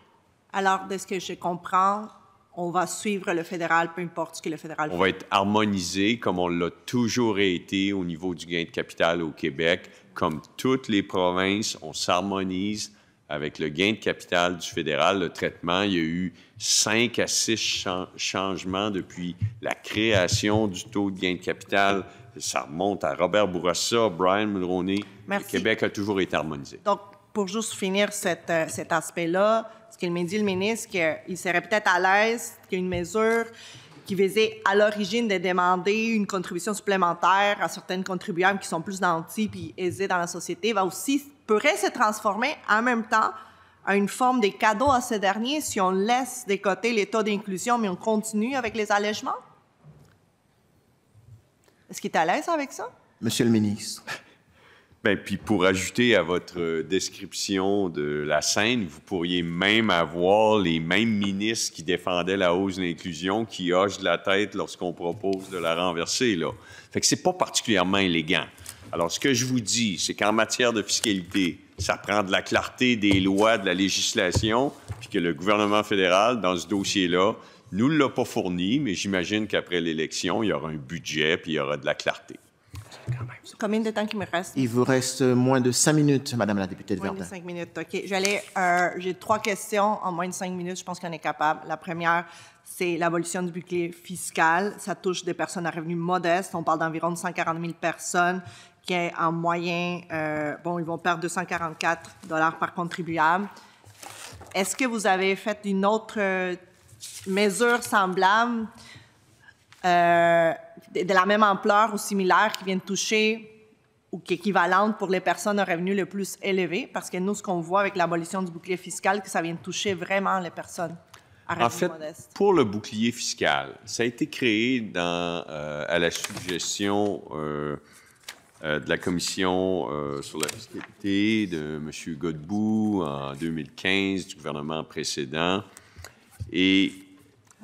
Alors, de ce que je comprends, on va suivre le fédéral, peu importe ce que le fédéral fait. On va être harmonisé comme on l'a toujours été au niveau du gain de capital au Québec. Comme toutes les provinces, on s'harmonise avec le gain de capital du fédéral, le traitement. Il y a eu 5 à 6 changements depuis la création du taux de gain de capital. Ça remonte à Robert Bourassa, Brian Mulroney. Merci. Le Québec a toujours été harmonisé. Donc, pour juste finir cet aspect-là, ce qu'il m'a dit le ministre, qu'il serait peut-être à l'aise qu'une mesure qui visait à l'origine de demander une contribution supplémentaire à certaines contribuables qui sont plus nantis puis aisés dans la société pourrait se transformer en même temps à une forme de cadeau à ces derniers si on laisse de côté les taux d'inclusion, mais on continue avec les allègements? Est-ce qu'il est à l'aise avec ça? Monsieur le ministre. Bien, puis pour ajouter à votre description de la scène, vous pourriez même avoir les mêmes ministres qui défendaient la hausse de l'inclusion qui hochent de la tête lorsqu'on propose de la renverser, là. Fait que c'est pas particulièrement élégant. Alors, ce que je vous dis, c'est qu'en matière de fiscalité, ça prend de la clarté des lois, de la législation, puis que le gouvernement fédéral, dans ce dossier-là, nous l'a pas fourni, mais j'imagine qu'après l'élection, il y aura un budget, puis il y aura de la clarté. Combien de temps qu'il me reste? Il vous reste moins de 5 minutes, Madame la députée de Moins de Verdun. 5 minutes, OK. J'ai 3 questions en moins de 5 minutes. Je pense qu'on est capable. La première, c'est l'abolition du bouclier fiscal. Ça touche des personnes à revenus modestes. On parle d'environ 140 000 personnes qui, en moyen, ils vont perdre 244 $ par contribuable. Est-ce que vous avez fait une autre mesure semblable de la même ampleur ou similaire qui vient de toucher ou qui est équivalente pour les personnes aux revenus les plus élevés? Parce que nous, ce qu'on voit avec l'abolition du bouclier fiscal, que ça vient de toucher vraiment les personnes à revenus modestes. Pour le bouclier fiscal, ça a été créé à la suggestion de la Commission sur la fiscalité de M. Godbout en 2015, du gouvernement précédent. Et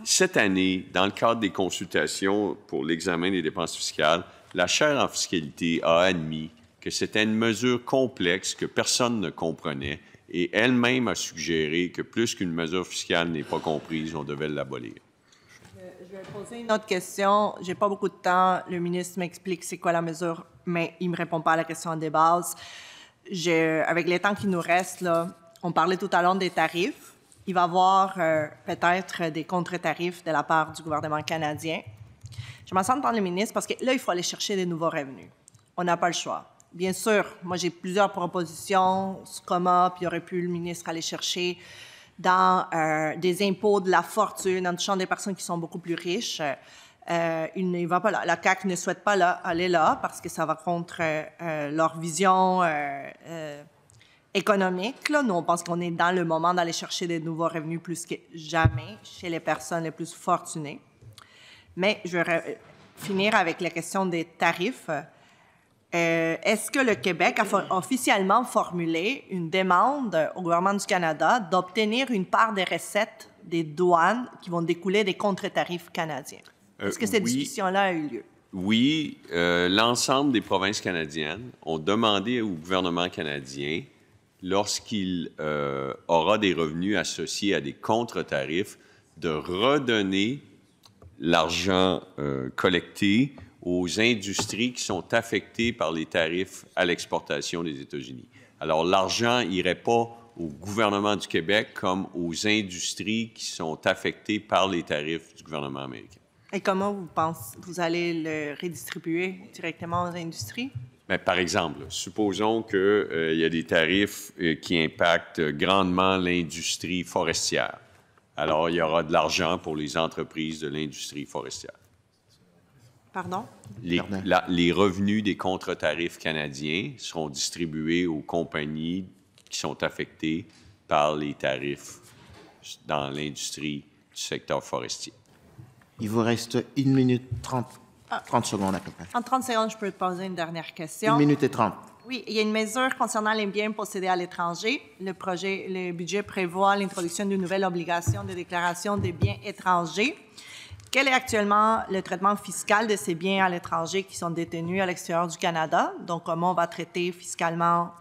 cette année, dans le cadre des consultations pour l'examen des dépenses fiscales, la Chaire en fiscalité a admis que c'était une mesure complexe que personne ne comprenait et elle-même a suggéré que plus qu'une mesure fiscale n'est pas comprise, on devait l'abolir. Je vais poser une autre question. J'ai pas beaucoup de temps. Le ministre m'explique c'est quoi la mesure, mais il me répond pas à la question des bases. Avec les temps qui nous restent, là, on parlait tout à l'heure des tarifs. Il va y avoir peut-être des contre-tarifs de la part du gouvernement canadien. Je m'en sens entendre le ministre parce que là, il faut aller chercher des nouveaux revenus. On n'a pas le choix. Bien sûr, moi, j'ai plusieurs propositions, SCOMA, puis il aurait pu le ministre aller chercher dans des impôts de la fortune, en touchant des personnes qui sont beaucoup plus riches. Il ne va pas là. La CAQ ne souhaite pas aller là parce que ça va contre leur vision économique. Là. Nous, on pense qu'on est dans le moment d'aller chercher des nouveaux revenus plus que jamais chez les personnes les plus fortunées. Mais je vais finir avec la question des tarifs. Est-ce que le Québec a officiellement formulé une demande au gouvernement du Canada d'obtenir une part des recettes des douanes qui vont découler des contre-tarifs canadiens? Est-ce que cette discussion-là a eu lieu? Oui, l'ensemble des provinces canadiennes ont demandé au gouvernement canadien, lorsqu'il aura des revenus associés à des contre-tarifs, de redonner l'argent collecté aux industries qui sont affectées par les tarifs à l'exportation des États-Unis. Alors, l'argent n'irait pas au gouvernement du Québec comme aux industries qui sont affectées par les tarifs du gouvernement américain. Et comment vous allez le redistribuer directement aux industries? Bien, par exemple, supposons qu'il y a des tarifs qui impactent grandement l'industrie forestière. Alors, il y aura de l'argent pour les entreprises de l'industrie forestière. Pardon? Les revenus des contre-tarifs canadiens seront distribués aux compagnies qui sont affectées par les tarifs dans l'industrie du secteur forestier. Il vous reste 1 minute 30 secondes à peu près. En 30 secondes, je peux te poser une dernière question. 1 minute et 30. Oui, il y a une mesure concernant les biens possédés à l'étranger. Le budget prévoit l'introduction d'une nouvelle obligation de déclaration des biens étrangers. Quel est actuellement le traitement fiscal de ces biens à l'étranger qui sont détenus à l'extérieur du Canada? Donc, comment on va traiter fiscalement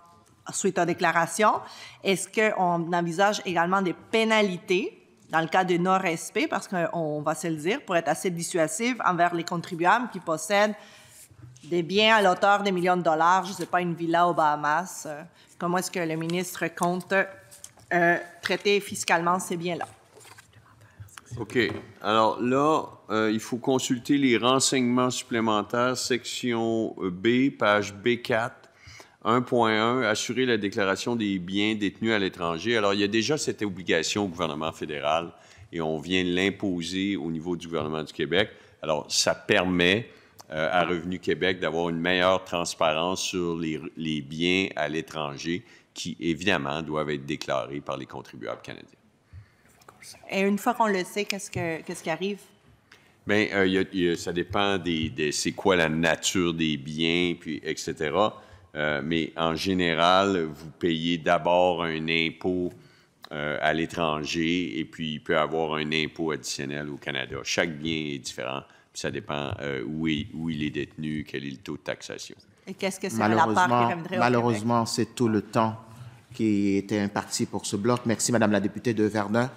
suite à déclaration? Est-ce qu'on envisage également des pénalités dans le cas de non-respect, parce qu'on va se le dire, pour être assez dissuasif envers les contribuables qui possèdent des biens à l'auteur des millions de dollars, je ne sais pas, une villa aux Bahamas. Comment est-ce que le ministre compte traiter fiscalement ces biens-là? OK. Alors là, il faut consulter les renseignements supplémentaires, section B, page B4, 1.1, assurer la déclaration des biens détenus à l'étranger. Alors, il y a déjà cette obligation au gouvernement fédéral et on vient l'imposer au niveau du gouvernement du Québec. Alors, ça permet à Revenu Québec d'avoir une meilleure transparence sur les biens à l'étranger qui, évidemment, doivent être déclarés par les contribuables canadiens. Et une fois qu'on le sait, qu'est-ce qui arrive? Bien, ça dépend c'est quoi la nature des biens, puis etc. Mais en général, vous payez d'abord un impôt à l'étranger et puis il peut y avoir un impôt additionnel au Canada. Chaque bien est différent, puis ça dépend où il est détenu, quel est le taux de taxation. Et qu'est-ce que c'est la part qui reviendrait au Malheureusement, c'est tout le temps qui était imparti pour ce bloc. Merci, Madame la députée de Verdun.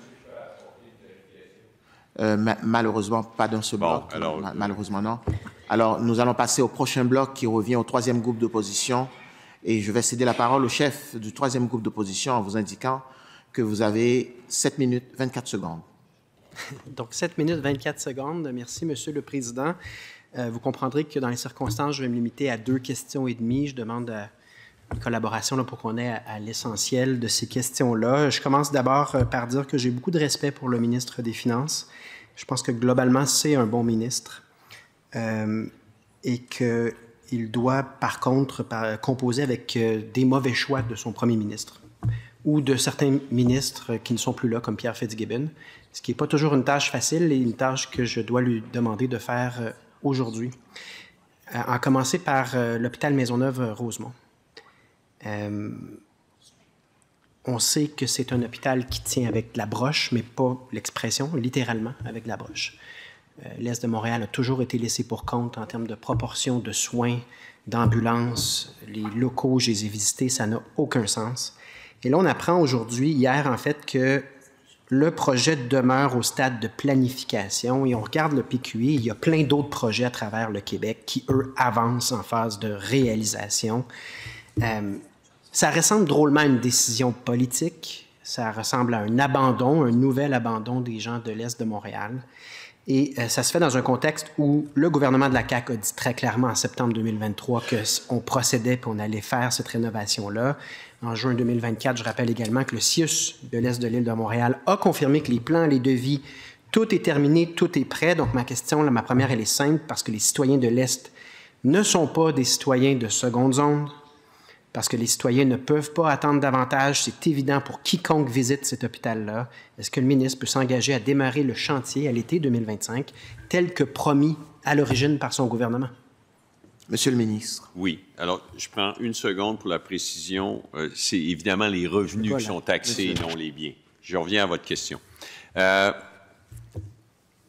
Malheureusement, pas dans ce bloc. Alors, malheureusement, non. Alors, nous allons passer au prochain bloc qui revient au troisième groupe d'opposition. Et je vais céder la parole au chef du troisième groupe d'opposition en vous indiquant que vous avez 7 minutes 24 secondes. Donc, 7 minutes 24 secondes. Merci, Monsieur le Président. Vous comprendrez que dans les circonstances, je vais me limiter à 2 questions et demie. Je demande une collaboration là, pour qu'on ait à l'essentiel de ces questions-là. Je commence d'abord par dire que j'ai beaucoup de respect pour le ministre des Finances. Je pense que globalement, c'est un bon ministre et qu'il doit, par contre, composer avec des mauvais choix de son premier ministre ou de certains ministres qui ne sont plus là, comme Pierre Fitzgibbon, ce qui n'est pas toujours une tâche facile et une tâche que je dois lui demander de faire aujourd'hui. En commencer par l'hôpital Maisonneuve-Rosemont. On sait que c'est un hôpital qui tient avec la broche, mais pas l'expression, littéralement avec la broche. L'Est de Montréal a toujours été laissé pour compte en termes de proportion de soins, d'ambulances. Les locaux, je les ai visités, ça n'a aucun sens. Et là, on apprend aujourd'hui, hier en fait, que le projet demeure au stade de planification et on regarde le PQI, il y a plein d'autres projets à travers le Québec qui, eux, avancent en phase de réalisation. Ça ressemble drôlement à une décision politique, ça ressemble à un abandon, un nouvel abandon des gens de l'Est de Montréal. Et ça se fait dans un contexte où le gouvernement de la CAQ a dit très clairement en septembre 2023 qu'on procédait et qu'on allait faire cette rénovation-là. En juin 2024, je rappelle également que le CIUS de l'Est de l'île de Montréal a confirmé que les plans, les devis, tout est terminé, tout est prêt. Donc ma question, là, ma première, elle est simple, parce que les citoyens de l'Est ne sont pas des citoyens de seconde zone, parce que les citoyens ne peuvent pas attendre davantage. C'est évident pour quiconque visite cet hôpital-là. Est-ce que le ministre peut s'engager à démarrer le chantier à l'été 2025, tel que promis à l'origine par son gouvernement? Monsieur le ministre. Oui. Alors, je prends une seconde pour la précision. C'est évidemment les revenus qui sont taxés et non les biens. Je reviens à votre question.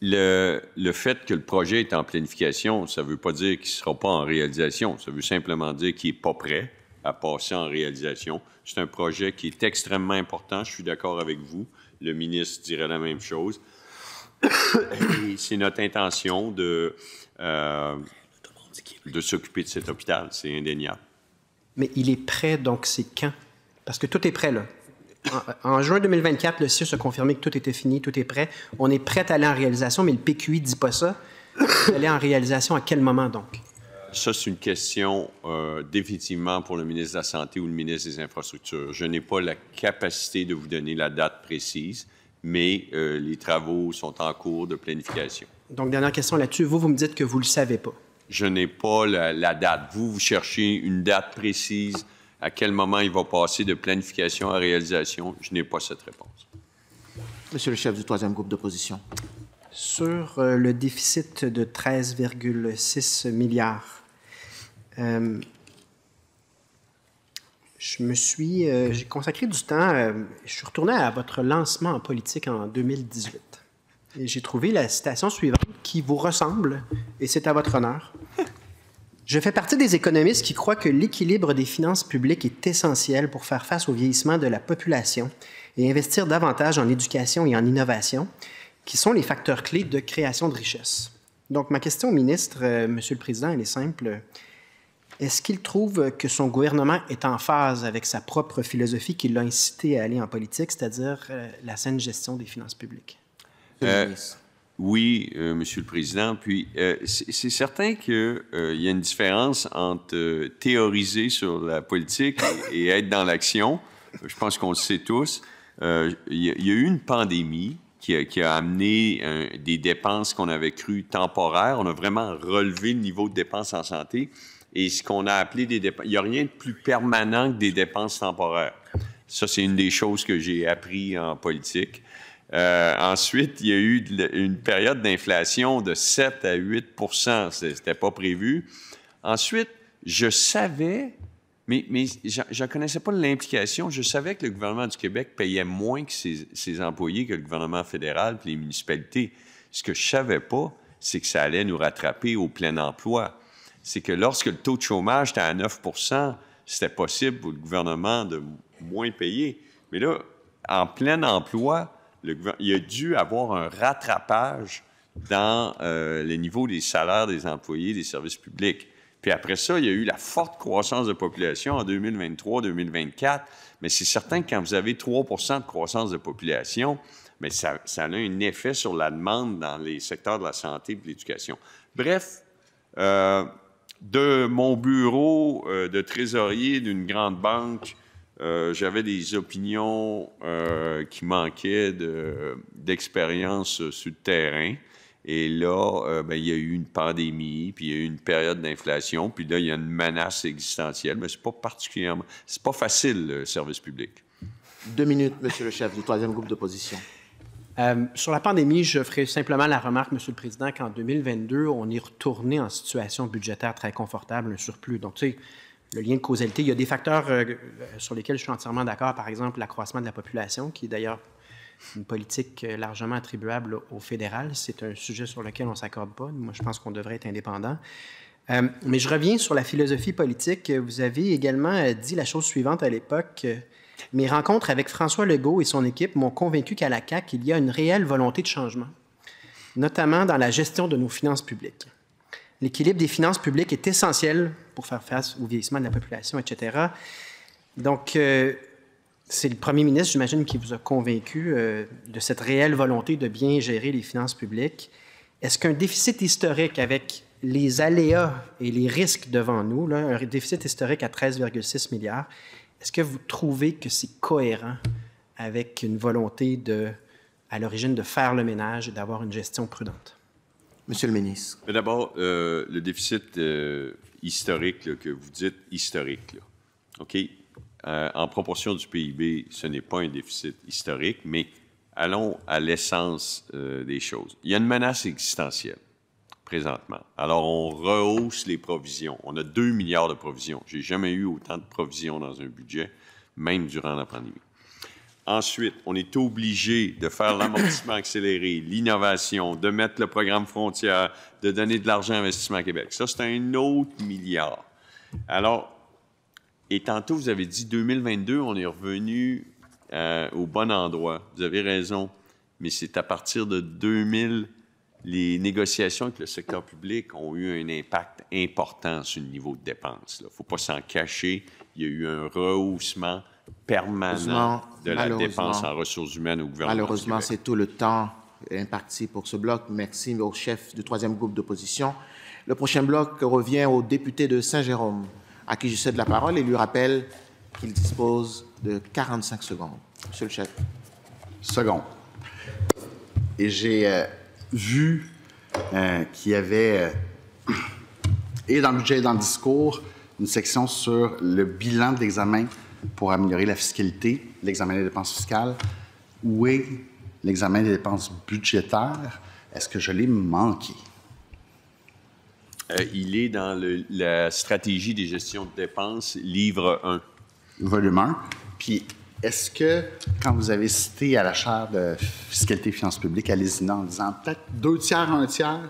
Le fait que le projet est en planification, ça ne veut pas dire qu'il ne sera pas en réalisation. Ça veut simplement dire qu'il n'est pas prêt à passer en réalisation. C'est un projet qui est extrêmement important. Je suis d'accord avec vous. Le ministre dirait la même chose. Et c'est notre intention de s'occuper de cet hôpital. C'est indéniable. Mais il est prêt, donc c'est quand? Parce que tout est prêt, là. En juin 2024, le CIUS a confirmé que tout était fini, tout est prêt. On est prêt à aller en réalisation, mais le PQI ne dit pas ça. Aller en réalisation à quel moment, donc? Ça, c'est une question définitivement pour le ministre de la Santé ou le ministre des Infrastructures. Je n'ai pas la capacité de vous donner la date précise, mais les travaux sont en cours de planification. Donc, dernière question là-dessus. Vous me dites que vous ne le savez pas. Je n'ai pas la date. Vous cherchez une date précise, à quel moment il va passer de planification à réalisation. Je n'ai pas cette réponse. Monsieur le chef du troisième groupe d'opposition. Sur le déficit de 13,6 milliards, j'ai consacré du temps, je suis retourné à votre lancement en politique en 2018. Et j'ai trouvé la citation suivante qui vous ressemble, et c'est à votre honneur. Je fais partie des économistes qui croient que l'équilibre des finances publiques est essentiel pour faire face au vieillissement de la population et investir davantage en éducation et en innovation, qui sont les facteurs clés de création de richesse. Donc, ma question au ministre, Monsieur le Président, elle est simple. Est-ce qu'il trouve que son gouvernement est en phase avec sa propre philosophie qui l'a incité à aller en politique, c'est-à-dire la saine gestion des finances publiques? Oui, Monsieur le Président. Puis, c'est certain qu'il y a une différence entre théoriser sur la politique et être dans l'action. Je pense qu'on le sait tous. Il y a eu une pandémie qui a amené des dépenses qu'on avait crues temporaires. On a vraiment relevé le niveau de dépenses en santé. Et ce qu'on a appelé des dépenses... Il n'y a rien de plus permanent que des dépenses temporaires. Ça, c'est une des choses que j'ai appris en politique. Ensuite, il y a eu une période d'inflation de 7 à 8 %. C'était pas prévu. Ensuite, je savais, mais je ne connaissais pas l'implication. Je savais que le gouvernement du Québec payait moins que ses employés que le gouvernement fédéral et les municipalités. Ce que je ne savais pas, c'est que ça allait nous rattraper au plein emploi. C'est que lorsque le taux de chômage était à 9 %, c'était possible pour le gouvernement de moins payer. Mais là, en plein emploi, il a dû avoir un rattrapage dans les niveaux des salaires des employés des services publics. Puis après ça, il y a eu la forte croissance de population en 2023-2024. Mais c'est certain que quand vous avez 3 % de croissance de population, mais ça a un effet sur la demande dans les secteurs de la santé et de l'éducation. Bref, de mon bureau de trésorier d'une grande banque, j'avais des opinions qui manquaient d'expérience sur le terrain. Et là, il y a eu une pandémie, puis il y a eu une période d'inflation, puis là, il y a une menace existentielle, mais c'est pas facile, le service public. 2 minutes, Monsieur le chef du troisième groupe d'opposition. Sur la pandémie, je ferai simplement la remarque, Monsieur le Président, qu'en 2022, on est retourné en situation budgétaire très confortable, un surplus. Donc, tu sais, le lien de causalité, il y a des facteurs sur lesquels je suis entièrement d'accord, par exemple l'accroissement de la population, qui est d'ailleurs une politique largement attribuable au fédéral. C'est un sujet sur lequel on ne s'accorde pas. Moi, je pense qu'on devrait être indépendant. Mais je reviens sur la philosophie politique. Vous avez également dit la chose suivante à l'époque. Mes rencontres avec François Legault et son équipe m'ont convaincu qu'à la CAQ, il y a une réelle volonté de changement, notamment dans la gestion de nos finances publiques. L'équilibre des finances publiques est essentiel pour faire face au vieillissement de la population, etc. Donc, c'est le premier ministre, j'imagine, qui vous a convaincu de cette réelle volonté de bien gérer les finances publiques. Est-ce qu'un déficit historique avec les aléas et les risques devant nous, là, un déficit historique à 13,6 milliards, est-ce que vous trouvez que c'est cohérent avec une volonté à l'origine de faire le ménage et d'avoir une gestion prudente? Monsieur le ministre. Mais d'abord, le déficit historique là, que vous dites historique, là, OK? En proportion du PIB, ce n'est pas un déficit historique, mais allons à l'essence des choses. Il y a une menace existentielle présentement. Alors, on rehausse les provisions. On a 2 milliards de provisions. J'ai jamais eu autant de provisions dans un budget, même durant la pandémie. Ensuite, on est obligé de faire l'amortissement accéléré, l'innovation, de mettre le programme Frontières, de donner de l'argent à Investissement Québec. Ça, c'est un autre milliard. Alors, et tantôt, vous avez dit 2022, on est revenu au bon endroit. Vous avez raison, mais c'est à partir de 2000, les négociations avec le secteur public ont eu un impact important sur le niveau de dépenses. Il ne faut pas s'en cacher. Il y a eu un rehaussement permanent de la dépense en ressources humaines au gouvernement. Malheureusement, c'est tout le temps imparti pour ce bloc. Merci au chef du troisième groupe d'opposition. Le prochain bloc revient au député de Saint-Jérôme, à qui je cède la parole et lui rappelle qu'il dispose de 45 secondes. Monsieur le chef. Seconde. Et j'ai vu qu'il y avait, et dans le budget et dans le discours, une section sur le bilan de l'examen pour améliorer la fiscalité, l'examen des dépenses fiscales. Où est l'examen des dépenses budgétaires? Est-ce que je l'ai manqué? Il est dans la stratégie des gestions de dépenses, livre 1. Volume 1. Puis, est-ce que, quand vous avez cité à la chaire de fiscalité et finances publiques, allez-y en disant peut-être 2 tiers, 1 tiers,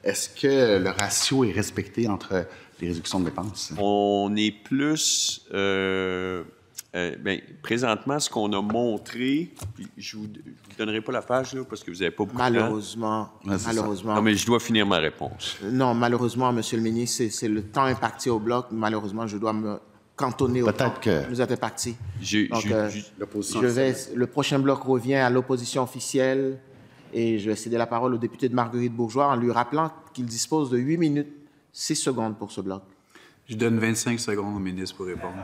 est-ce que le ratio est respecté entre les réductions de dépenses? On est plus... présentement, ce qu'on a montré, je ne vous donnerai pas la page là, parce que vous n'avez pas beaucoup Malheureusement, de temps. Malheureusement. Non, mais je dois finir ma réponse. Non, malheureusement, Monsieur le ministre, c'est le temps imparti au bloc. Malheureusement, je dois me cantonner au temps que nous êtes partis. Le prochain bloc revient à l'opposition officielle et je vais céder la parole au député de Marguerite-Bourgeois en lui rappelant qu'il dispose de 8 minutes, 6 secondes pour ce bloc. Je donne 25 secondes au ministre pour répondre.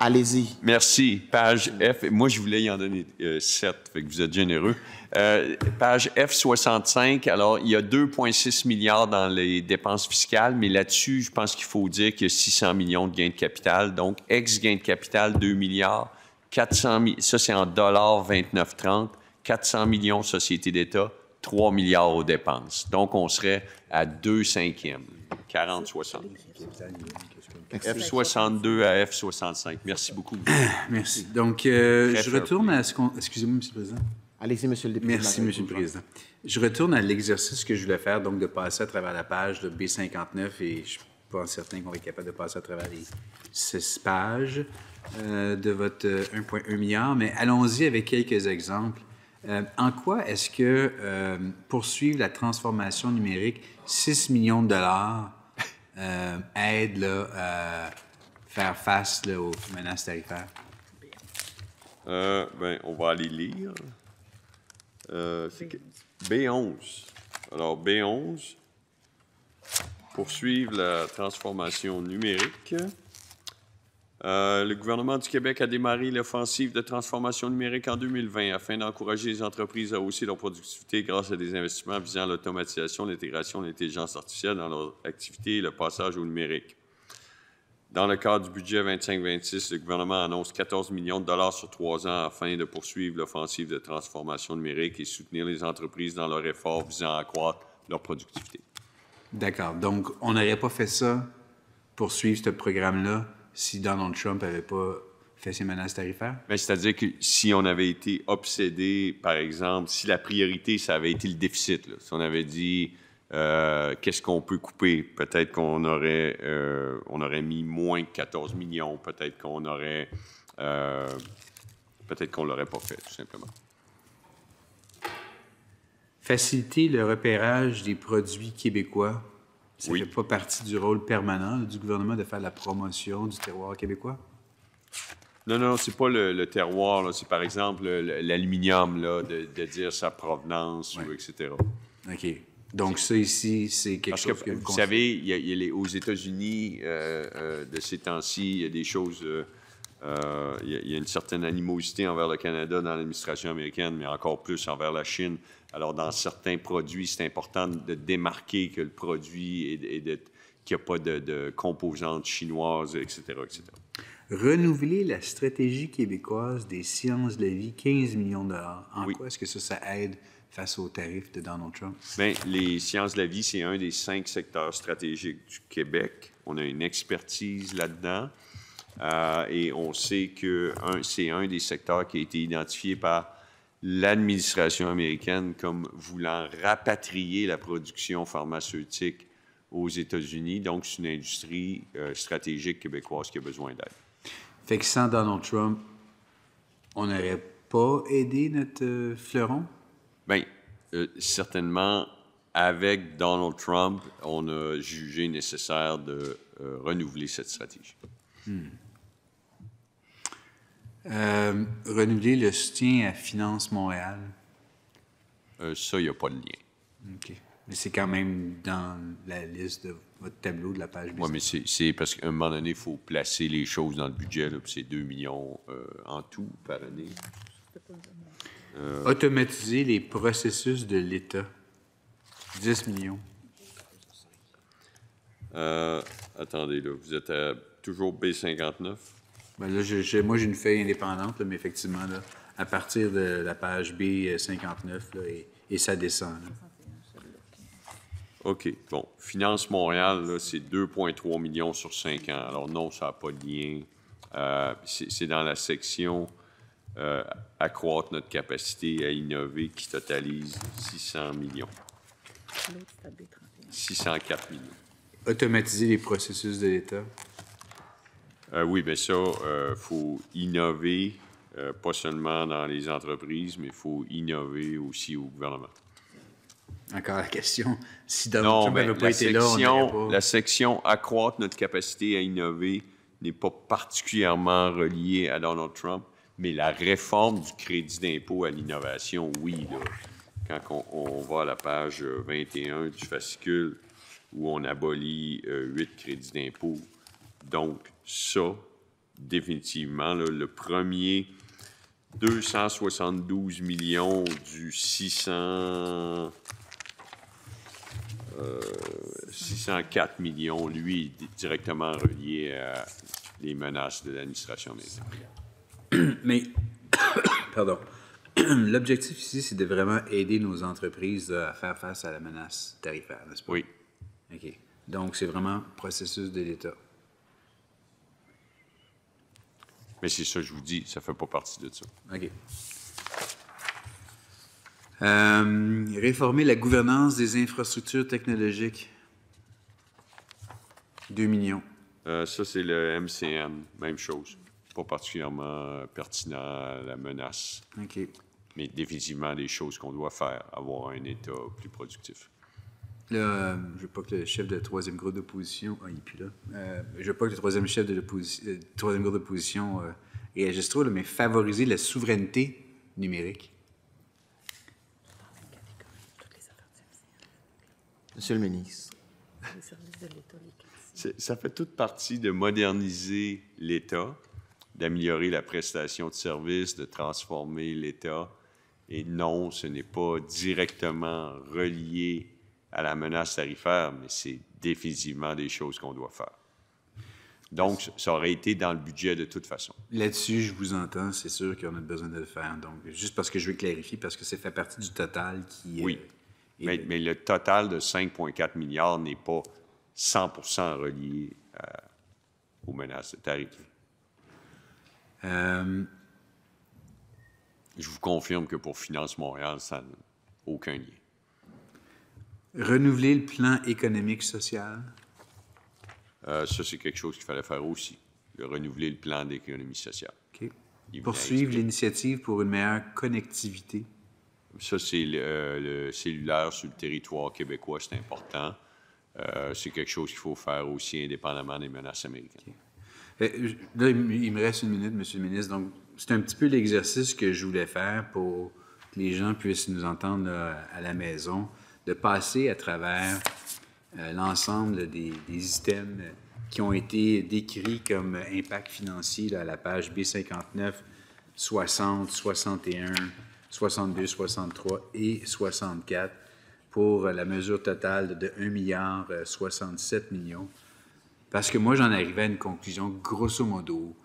Allez-y. Merci. Page F. Moi, je voulais y en donner 7, fait que vous êtes généreux. Page F65, alors, il y a 2,6 milliards dans les dépenses fiscales, mais là-dessus, je pense qu'il faut dire qu'il y a 600 millions de gains de capital. Donc, ex-gains de capital, 2 milliards. 400 000, ça, c'est en dollars 29,30. 400 millions sociétés d'État, 3 milliards aux dépenses. Donc, on serait à 2/5, 40-60. F62 à F65. Merci beaucoup. Merci. Donc, je retourne à ce qu'on... Excusez-moi, M. le Président. Allez-y, M. le député. Merci, M. le Président. Je retourne à l'exercice que je voulais faire, donc de passer à travers la page de B59, et je ne suis pas certain qu'on va être capable de passer à travers les 6 pages de votre 1,1 milliard, mais allons-y avec quelques exemples. En quoi est-ce que poursuivre la transformation numérique, 6 millions de dollars, aide là, à faire face là, aux menaces tarifaires? On va aller lire. B11. Alors, B11, poursuivre la transformation numérique. Le gouvernement du Québec a démarré l'offensive de transformation numérique en 2020 afin d'encourager les entreprises à hausser leur productivité grâce à des investissements visant l'automatisation, l'intégration de l'intelligence artificielle dans leur activité et le passage au numérique. Dans le cadre du budget 25-26, le gouvernement annonce 14 millions de dollars sur 3 ans afin de poursuivre l'offensive de transformation numérique et soutenir les entreprises dans leurs efforts visant à accroître leur productivité. D'accord. Donc, on n'aurait pas fait ça, poursuivre ce programme-là, si Donald Trump n'avait pas fait ses menaces tarifaires? Bien, c'est-à-dire que si on avait été obsédé, par exemple, si la priorité, ça avait été le déficit, là, si on avait dit qu'est-ce qu'on peut couper, peut-être qu'on aurait, on aurait mis moins que 14 millions, peut-être qu'on aurait, peut-être qu'on ne l'aurait pas fait, tout simplement. Faciliter le repérage des produits québécois. Ça ne Oui. fait pas partie du rôle permanent du gouvernement de faire la promotion du terroir québécois? Non, c'est pas le terroir, là, c'est par exemple l'aluminium, là, de dire sa provenance, ou etc. OK. Donc, ça ici, c'est quelque Parce chose que, vous savez, il y a aux États-Unis, de ces temps-ci, il y a des choses... il y a une certaine animosité envers le Canada dans l'administration américaine, mais encore plus envers la Chine. Alors, dans certains produits, c'est important de démarquer que le produit qu'il n'y a pas de composantes chinoises, etc., etc. Renouveler la stratégie québécoise des sciences de la vie, 15 millions de dollars. En Oui. quoi est-ce que ça aide face aux tarifs de Donald Trump? Bien, les sciences de la vie, c'est un des 5 secteurs stratégiques du Québec. On a une expertise là-dedans. Et on sait que c'est un des secteurs qui a été identifié par l'administration américaine comme voulant rapatrier la production pharmaceutique aux États-Unis. Donc, c'est une industrie stratégique québécoise qui a besoin d'aide. Fait que sans Donald Trump, on n'aurait pas aidé notre fleuron? Bien, certainement, avec Donald Trump, on a jugé nécessaire de renouveler cette stratégie. Renouveler le soutien à Finance Montréal. Ça, il n'y a pas de lien. OK. Mais c'est quand même dans la liste de votre tableau de la page Oui, business. mais c'est parce qu'à un moment donné, il faut placer les choses dans le budget. Là, puis c'est 2 millions en tout par année. Automatiser les processus de l'État. 10 millions. Attendez, là, vous êtes à toujours B59? Ben là, moi, j'ai une feuille indépendante, là, mais effectivement, là, à partir de la page B59, là, et ça descend. Là. OK. Bon. Finance Montréal, là, c'est 2,3 millions sur 5 ans. Alors non, ça n'a pas de lien. C'est dans la section accroître notre capacité à innover qui totalise 600 millions. 604 millions. Automatiser les processus de l'État. Oui, bien ça, il faut innover, pas seulement dans les entreprises, mais il faut innover aussi au gouvernement. Encore la question. Si Donald Non, Trump mais n'avait pas été là, on n'aurait pas... la section accroître notre capacité à innover n'est pas particulièrement reliée à Donald Trump, mais la réforme du crédit d'impôt à l'innovation, oui. Là, quand on va à la page 21 du fascicule, où on abolit 8 crédits d'impôt. Donc, ça, définitivement, là, le premier 272 millions du 604 millions, lui, est directement relié à les menaces de l'administration américaine. Mais, pardon, L'objectif ici, c'est de vraiment aider nos entreprises à faire face à la menace tarifaire, n'est-ce pas? Oui. OK. Donc, c'est vraiment processus de l'État. Mais c'est ça, je vous dis, ça ne fait pas partie de ça. OK. Réformer la gouvernance des infrastructures technologiques. 2 millions. Ça, c'est le MCN, même chose. Pas particulièrement pertinent à la menace, OK. mais définitivement des choses qu'on doit faire, avoir un État plus productif. Là, je ne veux pas que le chef de troisième groupe d'opposition... Ah, il n'est plus là. Je ne veux pas que le troisième chef de troisième groupe d'opposition réagisse trop, là, mais favoriser la souveraineté numérique. Monsieur le ministre. Ça fait toute partie de moderniser l'État, d'améliorer la prestation de services, de transformer l'État. Et non, ce n'est pas directement relié à la menace tarifaire, mais c'est définitivement des choses qu'on doit faire. Donc, ça aurait été dans le budget de toute façon. Là-dessus, je vous entends, c'est sûr qu'on a besoin de le faire. Donc, juste parce que je veux clarifier, parce que ça fait partie du total qui... Oui, mais le total de 5,4 milliards n'est pas 100% relié aux menaces de tarifs. Je vous confirme que pour Finance Montréal, ça n'a aucun lien. Renouveler le plan économique social. Ça, c'est quelque chose qu'il fallait faire aussi, de renouveler le plan d'économie sociale. OK. Poursuivre l'initiative pour une meilleure connectivité. Ça, c'est le cellulaire sur le territoire québécois, c'est important. C'est quelque chose qu'il faut faire aussi indépendamment des menaces américaines. Okay. Là, il me reste une minute, Monsieur le ministre. Donc, c'est un petit peu l'exercice que je voulais faire pour que les gens puissent nous entendre là, à la maison, de passer à travers l'ensemble des items qui ont été décrits comme impact financier là, à la page B59, 60, 61, 62, 63 et 64 pour la mesure totale de 1 milliard 67 millions. Parce que moi, j'en arrivais à une conclusion, grosso modo,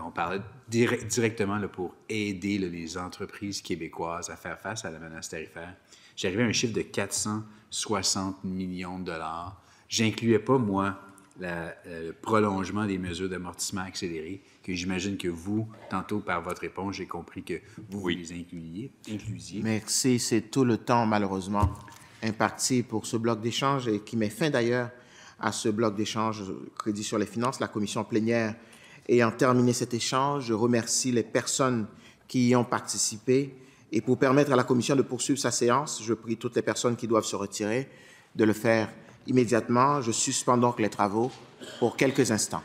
on parlait directement là, pour aider là, les entreprises québécoises à faire face à la menace tarifaire. J'arrivais à un chiffre de 460 millions de dollars. J'incluais pas, moi, le prolongement des mesures d'amortissement accéléré, que j'imagine que vous, tantôt par votre réponse, j'ai compris que vous les inclusiez. Merci. C'est tout le temps, malheureusement, imparti pour ce bloc d'échange et qui met fin d'ailleurs à ce bloc d'échange Crédit sur les finances. La commission plénière ayant terminé cet échange, je remercie les personnes qui y ont participé. Et pour permettre à la commission de poursuivre sa séance, je prie toutes les personnes qui doivent se retirer de le faire immédiatement. Je suspends donc les travaux pour quelques instants.